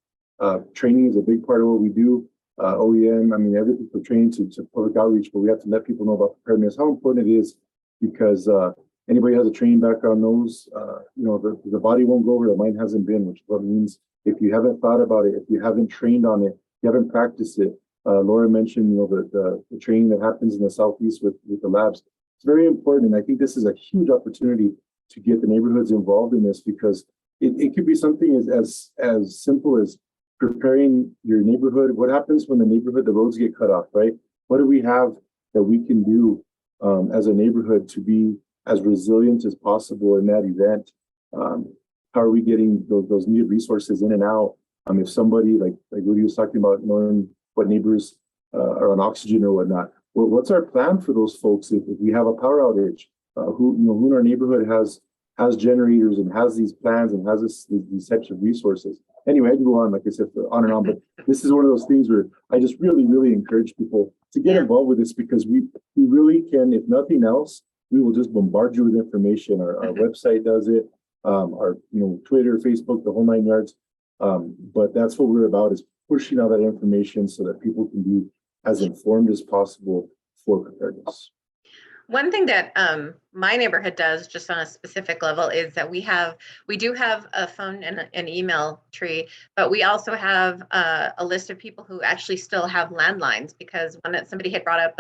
training is a big part of what we do. OEM, I mean, everything from training to public outreach, but we have to let people know about preparedness, how important it is, because anybody who has a training background knows, the body won't go where the mind hasn't been, which what means if you haven't thought about it, if you haven't trained on it, you haven't practiced it. Laura mentioned, the training that happens in the Southeast with the labs. It's very important, and I think this is a huge opportunity to get the neighborhoods involved in this, because it could be something as simple as preparing your neighborhood. What happens when the roads get cut off, right? What do we have that we can do as a neighborhood to be as resilient as possible in that event? How are we getting those needed resources in and out? If somebody like Rudy was talking about, knowing what neighbors are on oxygen or whatnot, what's our plan for those folks if we have a power outage? Who in our neighborhood has generators and has these plans and has these types of resources? Anyway, I can go on, like I said, on and on, but this is one of those things where I just really, really encourage people to get involved with this, because we really can, if nothing else, we will just bombard you with information. Our website does it, our Twitter, Facebook, the whole 9 yards. But that's what we're about, is pushing out that information so that people can be as informed as possible for preparedness. One thing that my neighborhood does, just on a specific level, is that we do have a phone and an email tree, but we also have a list of people who actually still have landlines, because somebody had brought up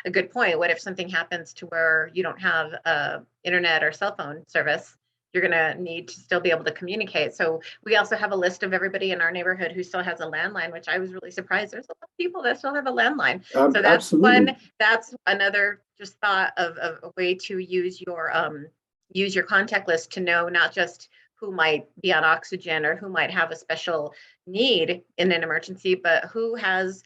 a good point. What if something happens to where you don't have internet or cell phone service? You're going to need to still be able to communicate. So we also have a list of everybody in our neighborhood who still has a landline, which I was really surprised. There's a lot of people that still have a landline. So that's Absolutely. that's another just thought of a way to use your contact list to know not just who might be on oxygen or who might have a special need in an emergency, but who has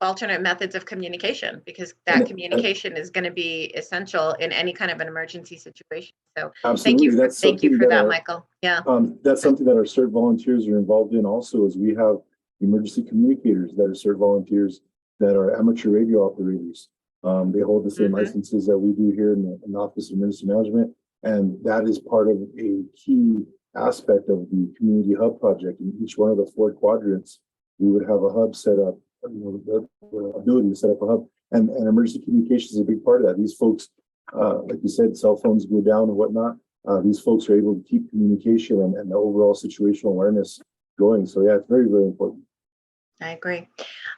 alternate methods of communication, because that communication is going to be essential in any kind of an emergency situation. So Absolutely. thank you for that, Michael. Yeah. That's something that our Cert volunteers are involved in also, is we have emergency communicators that are Cert volunteers that are amateur radio operators. They hold the same licenses that we do here in the Office of Emergency Management. And that is part of a key aspect of the community hub project. In each one of the 4 quadrants, we would have a hub set up, the ability to set up a hub, and emergency communications is a big part of that. These folks, like you said, cell phones go down and whatnot. These folks are able to keep communication and the overall situational awareness going. So yeah, it's very, very important. I agree.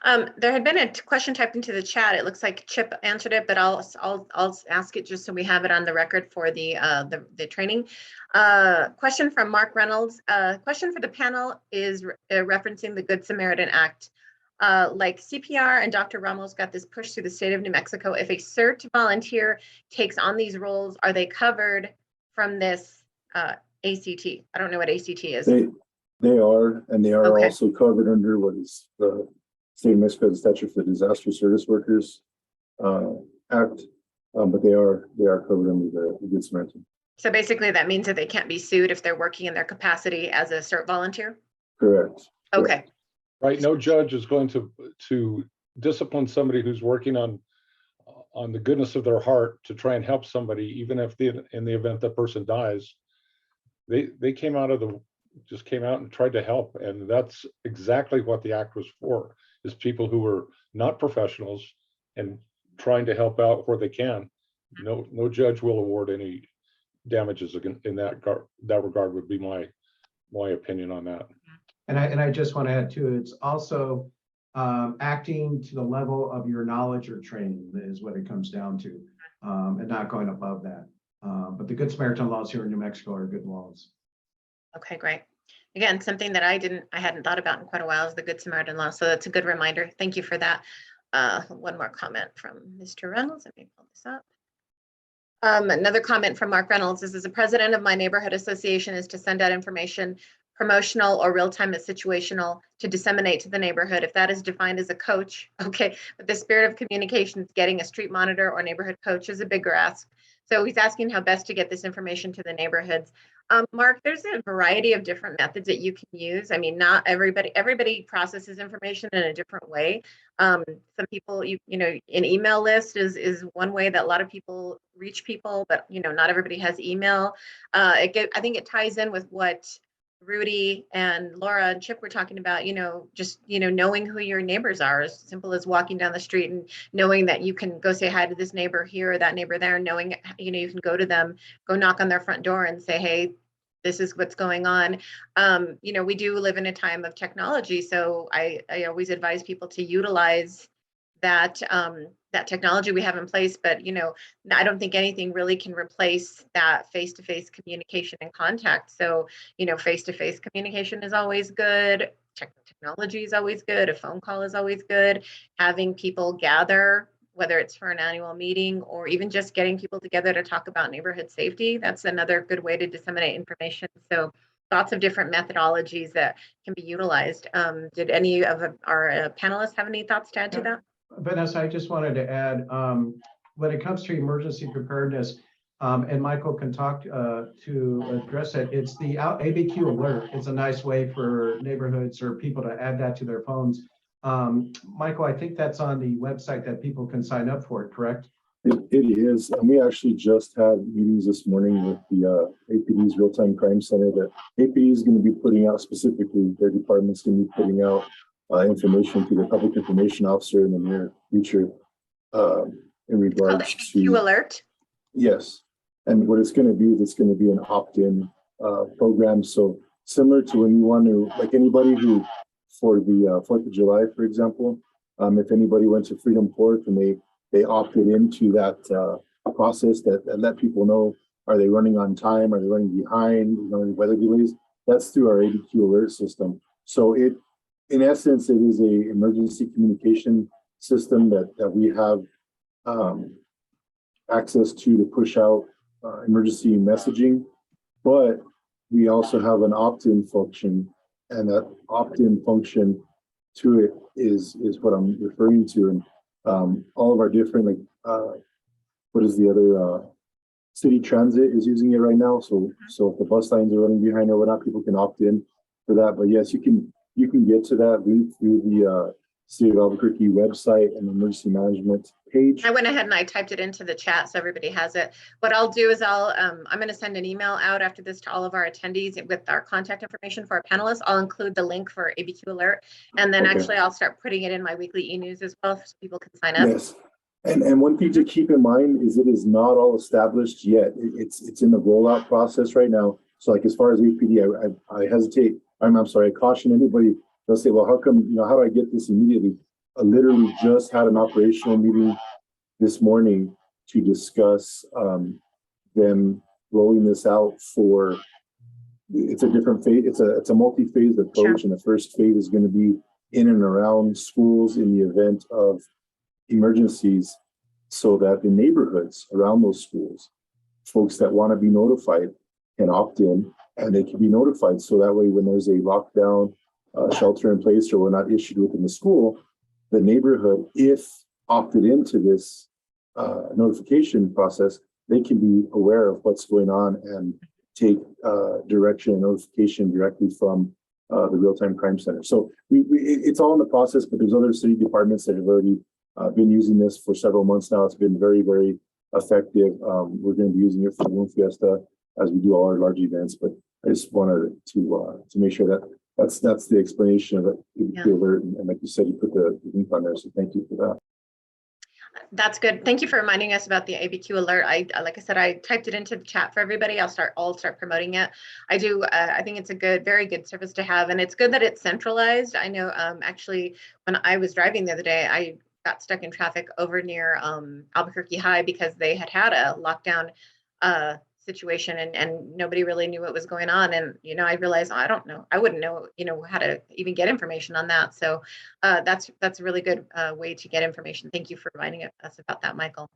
There had been a question typed into the chat. It looks like Chip answered it, but I'll ask it just so we have it on the record for the training. Question from Mark Reynolds. Question for the panel is referencing the Good Samaritan Act. Like CPR and Dr. Ramos got this push through the state of New Mexico. If a CERT volunteer takes on these roles, are they covered from this ACT? I don't know what ACT is. They are, and they are Okay. also covered under what is the State of Mexico Statute for Disaster Service Workers Act, but they are covered under the Good Samaritan. So basically that means that they can't be sued if they're working in their capacity as a CERT volunteer? Correct. Okay. Right, no judge is going to discipline somebody who's working on the goodness of their heart to try and help somebody, even if in the event that person dies. They came out and tried to help, and that's exactly what the act was for, is people who were not professionals and trying to help out where they can. No judge will award any damages in that regard, would be my opinion on that. And I just want to add too, it's also acting to the level of your knowledge or training is what it comes down to, and not going above that. But the Good Samaritan laws here in New Mexico are good laws. Okay, great. Again, something that I hadn't thought about in quite a while is the Good Samaritan law. So that's a good reminder. Thank you for that. One more comment from Mr. Reynolds. Let me pull this up. Another comment from Mark Reynolds is, as the president of my neighborhood association, is to send out information, promotional or real-time situational, to disseminate to the neighborhood. If that is defined as a coach, okay, but the spirit of communication, getting a street monitor or neighborhood coach is a bigger ask. So he's asking how best to get this information to the neighborhoods. Mark, there's a variety of different methods that you can use. I mean, not everybody processes information in a different way. Some people, you know, an email list is one way that a lot of people reach people, but not everybody has email. I think it ties in with what Rudy and Laura and Chip were talking about, just, knowing who your neighbors are, as simple as walking down the street and knowing that you can go say hi to this neighbor here or that neighbor there, knowing, you can go to them, go knock on their front door and say, hey, this is what's going on. We do live in a time of technology. So I always advise people to utilize that technology we have in place, but I don't think anything really can replace that face-to-face communication and contact. So face-to-face communication is always good. Technology is always good. A phone call is always good. Having people gather, whether it's for an annual meeting or even just getting people together to talk about neighborhood safety, that's another good way to disseminate information. So lots of different methodologies that can be utilized. Did any of our panelists have any thoughts to add to that? Vanessa, I just wanted to add, when it comes to emergency preparedness, and Michael can talk to address it, it's the Abq Alert. It's a nice way for neighborhoods or people to add that to their phones. Michael, I think that's on the website that people can sign up for it, correct? It is, and we actually just had meetings this morning with the APD's Real-Time Crime Center that APD is going to be putting out, specifically their department's going to be putting out information to the public information officer in the near future. in It's called regards ABQ to, Alert. yes. And what it's going to be is it's going to be an opt-in program. So similar to when you want to, like anybody who, for the 4th of July, for example, if anybody went to Freedom Port and they opted into that process that let people know, are they running on time? Are they running behind? You know, any weather delays? That's through our Adq Alert System. So it, in essence, it is a emergency communication system that we have access to push out emergency messaging, but we also have an opt-in function, and that opt-in function to it is what I'm referring to. And all of our different, like what is the other city transit is using it right now. So if the bus lines are running behind or whatnot, people can opt in for that. But yes, you can get to that link through the City of Albuquerque website and emergency management page. I went ahead and I typed it into the chat so everybody has it. What I'll do is I'm going to send an email out after this to all of our attendees with our contact information for our panelists. I'll include the link for ABQ Alert, and then actually I'll start putting it in my weekly e-news as well so people can sign up. Yes. And one thing to keep in mind is it is not all established yet. It's in the rollout process right now. So like as far as APD, I hesitate. I'm sorry, I caution anybody. They'll say, well, how come, you know, how do I get this immediately? I literally just had an operational meeting this morning to discuss them rolling this out for, it's a different phase. It's a multi-phase approach. Sure. And the first phase is going to be in and around schools in the event of emergencies, so that the neighborhoods around those schools, folks that want to be notified can opt in, and they can be notified. So that way, when there's a lockdown, shelter in place, or we're not issued within the school, the neighborhood, if opted into this notification process, they can be aware of what's going on and take direction and notification directly from the real-time crime center. So it's all in the process, but there's other city departments that have already been using this for several months now. It's been very, very effective. We're going to be using it for the Moon Fiesta as we do all our large events, but I just wanted to make sure that that's the explanation of it. Yeah. Alert, and like you said, you put the link on there, so thank you for that. That's good. Thank you for reminding us about the ABQ Alert. Like I said, I typed it into the chat for everybody. I'll start promoting it. I think it's a very good service to have, and it's good that it's centralized. I know actually when I was driving the other day, I got stuck in traffic over near Albuquerque High because they had a lockdown situation, and nobody really knew what was going on. And, you know, I realized, I wouldn't know, you know, how to even get information on that. So that's a really good way to get information. Thank you for reminding us about that, Michael.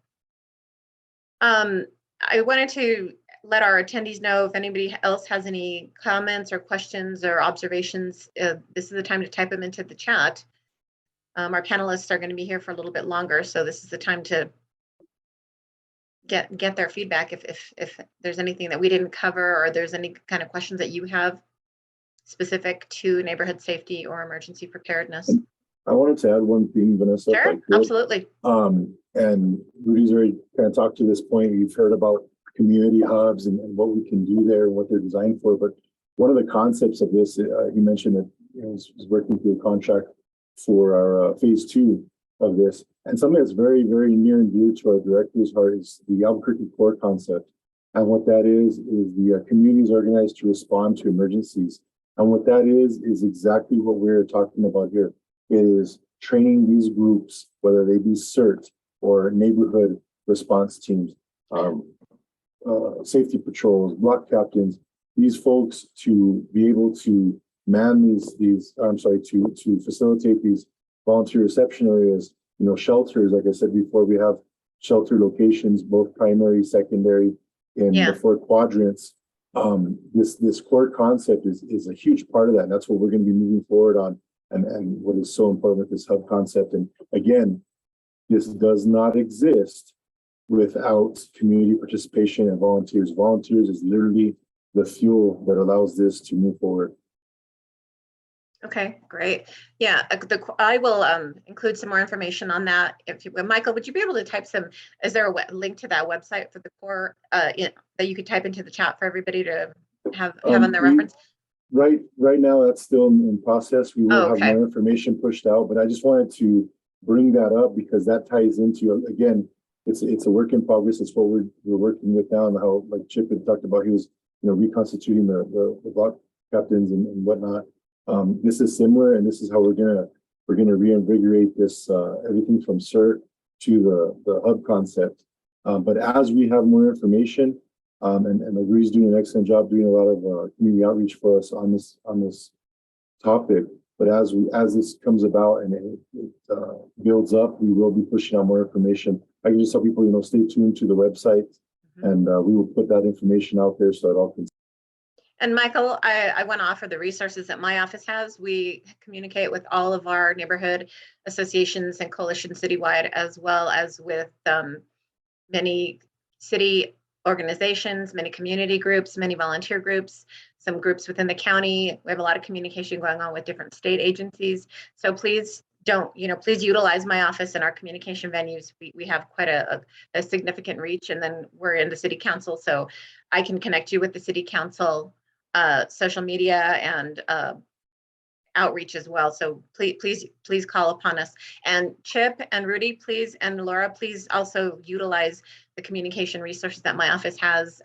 I wanted to let our attendees know if anybody else has any comments or questions or observations. This is the time to type them into the chat. Our panelists are going to be here for a little bit longer, so this is the time to get their feedback if there's anything that we didn't cover, or there's any kind of questions that you have specific to neighborhood safety or emergency preparedness. I wanted to add one thing, Vanessa. Sure, absolutely. And Rudy's already kind of talked to this point. You've heard about community hubs and what we can do there and what they're designed for. But one of the concepts of this, he mentioned that was working through a contract for our phase 2 of this. And something that's very, very near and dear to our director's heart is the Albuquerque core concept. And what that is the communities organized to respond to emergencies. And what that is exactly what we're talking about here. It is training these groups, whether they be Cert or neighborhood response teams, safety patrols, block captains, these folks to be able to man to facilitate these volunteer reception areas, you know, shelters. Like I said before, we have shelter locations, both primary, secondary, in the 4 quadrants. This core concept is a huge part of that. And that's what we're going to be moving forward on. And what is so important with this hub concept. And again, this does not exist without community participation and volunteers. Volunteers is literally the fuel that allows this to move forward. Okay, great. Yeah, I will include some more information on that. Michael, would you be able to type some, is there a link to that website for the core that you could type into the chat for everybody to have on their reference? Right now, that's still in process. We will have more information pushed out, but I just wanted to bring that up because that ties into, again, it's a work in progress. It's what we're working with now, and how, like Chip had talked about, he was, you know, reconstituting the block captains and whatnot. This is similar, and this is how we're gonna reinvigorate this, everything from CERT to the hub concept. But as we have more information, and Agree's doing an excellent job doing a lot of community outreach for us on this topic. But as this comes about and it builds up, we will be pushing out more information. I can just tell people, you know, stay tuned to the website, and we will put that information out there so that all can. And Michael, I want to offer the resources that my office has. We communicate with all of our neighborhood associations and coalitions citywide, as well as with many city organizations, many community groups, many volunteer groups, some groups within the county. We have a lot of communication going on with different state agencies. So please please utilize my office and our communication venues. We have quite a significant reach, and then we're in the city council. So I can connect you with the city council, social media, and outreach as well. So please call upon us. And Chip and Rudy, please, and Laura, please also utilize the communication resources that my office has.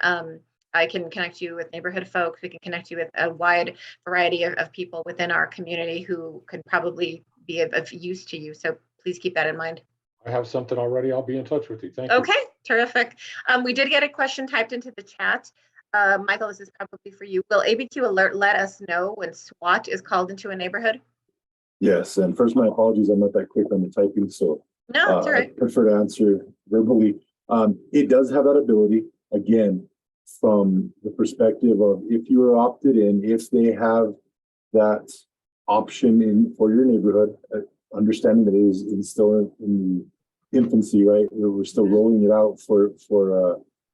I can connect you with neighborhood folks. We can connect you with a wide variety of people within our community who could probably be of use to you. So please keep that in mind. I have something already. I'll be in touch with you. Thank you. Okay, terrific. We did get a question typed into the chat. Michael, this is probably for you. Will Abq Alert let us know when SWAT is called into a neighborhood? Yes, and first, my apologies, I'm not that quick on the typing, so No, it's all right. I prefer to answer verbally. It does have that ability, again, from the perspective of if you are opted in, if they have that option in for your neighborhood, understanding that it is still in infancy, right? We're still rolling it out for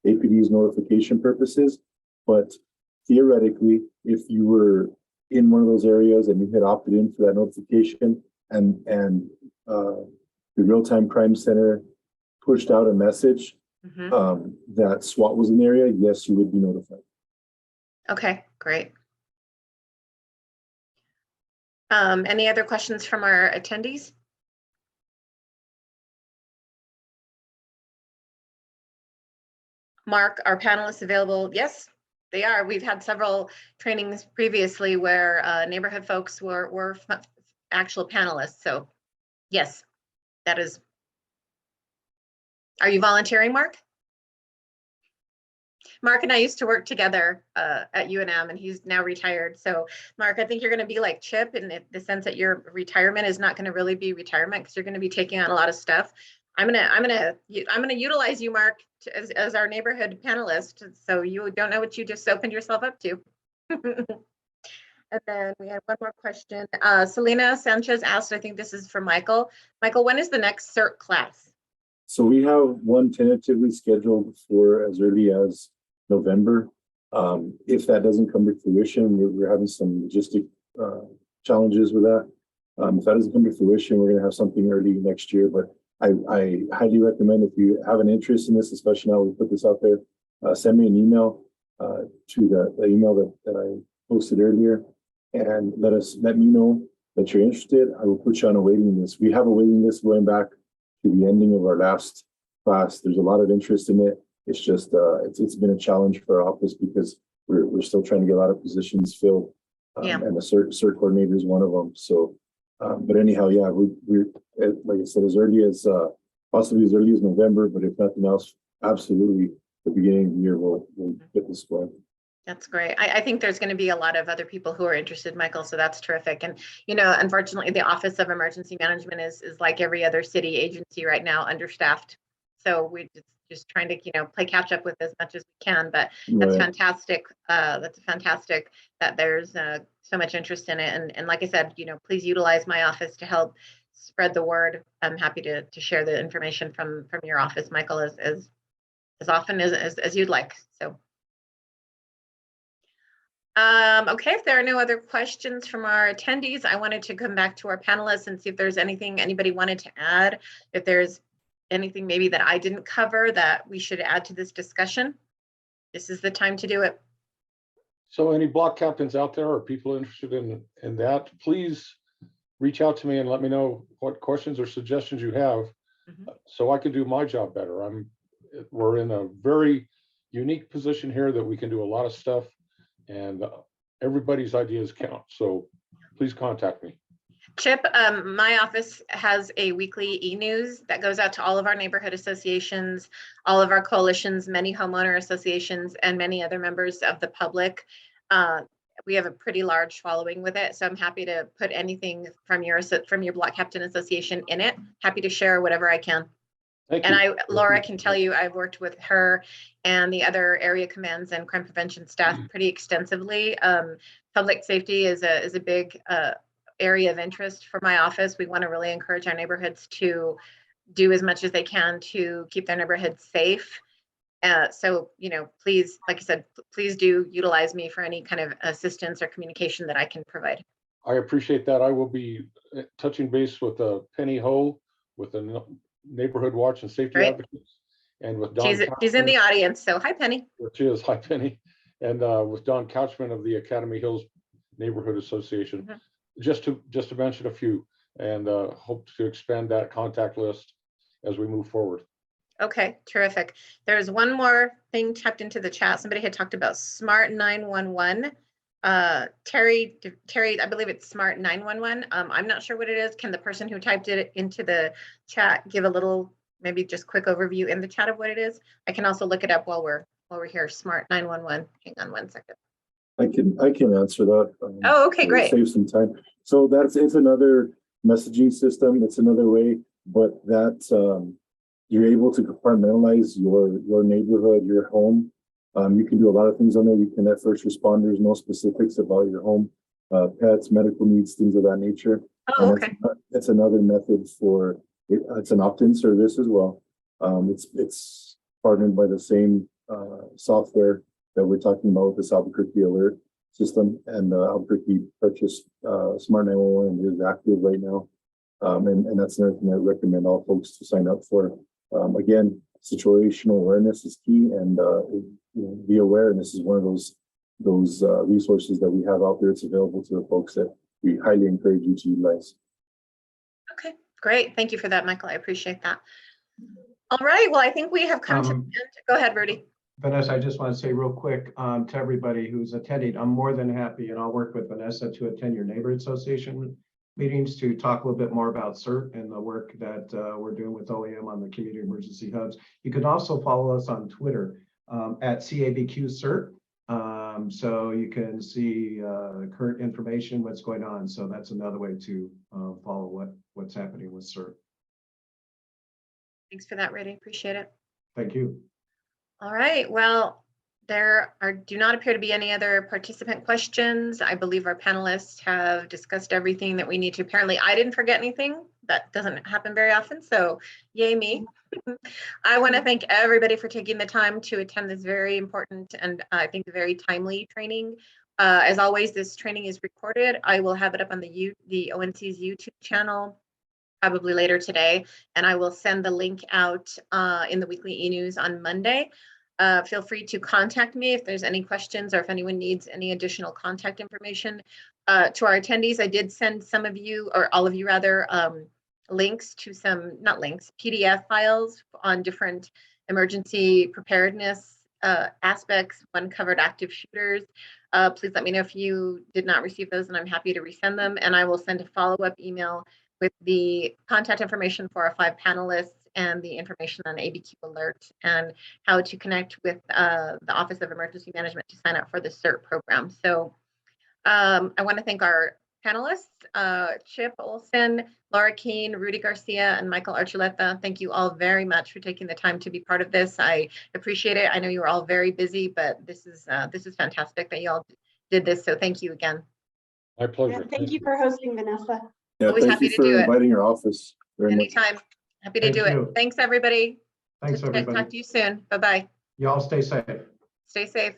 APD's notification purposes. But theoretically, if you were in one of those areas and you had opted in for that notification, and the Real-Time Crime Center pushed out a message that SWAT was in the area, yes, you would be notified. Okay, great. Any other questions from our attendees? Mark, are panelists available? Yes, they are. We've had several trainings previously where neighborhood folks were actual panelists. So yes, that is. Are you volunteering, Mark? Mark and I used to work together at UNM, and he's now retired. So Mark, I think you're going to be like Chip in the sense that your retirement is not going to really be retirement, because you're going to be taking on a lot of stuff. I'm gonna utilize you, Mark, as our neighborhood panelist. So you don't know what you just opened yourself up to. And then we had one more question. Selena Sanchez asked, I think this is for Michael. Michael, when is the next CERT class? So we have one tentatively scheduled for as early as November. If that doesn't come to fruition, we're having some logistic challenges with that. If that doesn't come to fruition, we're going to have something early next year. But I highly recommend, if you have an interest in this, especially now we put this out there, send me an email to the email that I posted earlier, and let me know that you're interested. I will put you on a waiting list. We have a waiting list going back to the ending of our last class. There's a lot of interest in it. It's just it's been a challenge for our office because we're still trying to get a lot of positions filled, and the CERT coordinator is one of them. So, but anyhow, yeah, we're like I said, as early as possibly as early as November. But if nothing else, absolutely, the beginning of the year we'll get this going. That's great. I think there's going to be a lot of other people who are interested, Michael, so that's terrific. And, unfortunately, the Office of Emergency Management is like every other city agency right now, understaffed. So we're just trying to, play catch up with as much as we can. But that's fantastic. That's fantastic that there's so much interest in it. And like I said, please utilize my office to help spread the word. I'm happy to share the information from your office, Michael, as often as you'd like. So. Okay, if there are no other questions from our attendees, I wanted to come back to our panelists and see if there's anything anybody wanted to add. If there's anything maybe that I didn't cover that we should add to this discussion, this is the time to do it. So any block captains out there or people interested in that, please reach out to me and let me know what questions or suggestions you have. so I can do my job better. We're in a very unique position here that we can do a lot of stuff, and everybody's ideas count. So please contact me. Chip, my office has a weekly e-news that goes out to all of our neighborhood associations, all of our coalitions, many homeowner associations, and many other members of the public. We have a pretty large following with it, so I'm happy to put anything from your block captain association in it. Happy to share whatever I can. Thank And you. Laura can tell you, I've worked with her and the other area commands and crime prevention staff pretty extensively. Public safety is a big area of interest for my office. We want to really encourage our neighborhoods to do as much as they can to keep their neighborhoods safe. So, please, like I said, please do utilize me for any kind of assistance or communication that I can provide. I appreciate that. I will be touching base with Penny Ho with the Neighborhood Watch and Safety Great. Advocates, and with Don. She's in the audience, so hi, Penny. She is. Hi, Penny. And with Don Couchman of the Academy Hills Neighborhood Association, just to mention a few, and hope to expand that contact list as we move forward. Okay, terrific. There's one more thing typed into the chat. Somebody had talked about Smart 911. Terry, I believe it's Smart 911. I'm not sure what it is. Can the person who typed it into the chat give a little, maybe just quick overview in the chat of what it is? I can also look it up while we're here. Smart 911. Hang on one second. I can answer that. Oh, okay, great. Save some time. So it's another messaging system. It's another way, but that you're able to compartmentalize your neighborhood, your home. You can do a lot of things on there. You can let first responders know specifics about your home, pets, medical needs, things of that nature. Oh, okay. It's another method for it. It's an opt-in service as well. It's partnered by the same software that we're talking about with this Abq Alert System, and Albuquerque purchased Smart 911 and is active right now. And that's another thing I recommend all folks to sign up for. Again, situational awareness is key, and be aware. And this is one of those resources that we have out there. It's available to the folks that we highly encourage you to utilize. Okay, great. Thank you for that, Michael. I appreciate that. All right. Well, I think we have come to the end. Go ahead, Rudy. Vanessa, I just want to say real quick to everybody who's attending, I'm more than happy, and I'll work with Vanessa to attend your neighborhood association meetings to talk a little bit more about CERT and the work that we're doing with OEM on the community emergency hubs. You can also follow us on Twitter at CABQ CERT. So you can see current information, what's going on. So that's another way to follow what's happening with CERT. Thanks for that, Rudy. Appreciate it. Thank you. All right. Well, there do not appear to be any other participant questions. I believe our panelists have discussed everything that we need to. Apparently, I didn't forget anything. That doesn't happen very often, so yay me. I want to thank everybody for taking the time to attend this very important and I think very timely training. As always, this training is recorded. I will have it up on the ONC's YouTube channel probably later today, and I will send the link out in the weekly e-news on Monday. Feel free to contact me if there's any questions or if anyone needs any additional contact information. To our attendees, I did send some of you, or all of you rather, links to some, not links, PDF files on different emergency preparedness aspects. One covered active shooters. Please let me know if you did not receive those, and I'm happy to resend them. And I will send a follow-up email with the contact information for our 5 panelists and the information on Adq Alert and how to connect with the Office of Emergency Management to sign up for the CERT program. So I want to thank our panelists, Chip Olson, Laura Keene, Rudy Garcia, and Michael Archuleta. Thank you all very much for taking the time to be part of this. I appreciate it. I know you were all very busy, but this is fantastic that you all did this. So thank you again. My pleasure. Yeah, thank you for hosting, Vanessa. Yeah, Always thank happy you to for do it. inviting your office very much. Anytime. Happy to do it. Thanks, everybody. Thanks, everybody. Talk to you soon. Bye-bye. Y'all stay safe. Stay safe.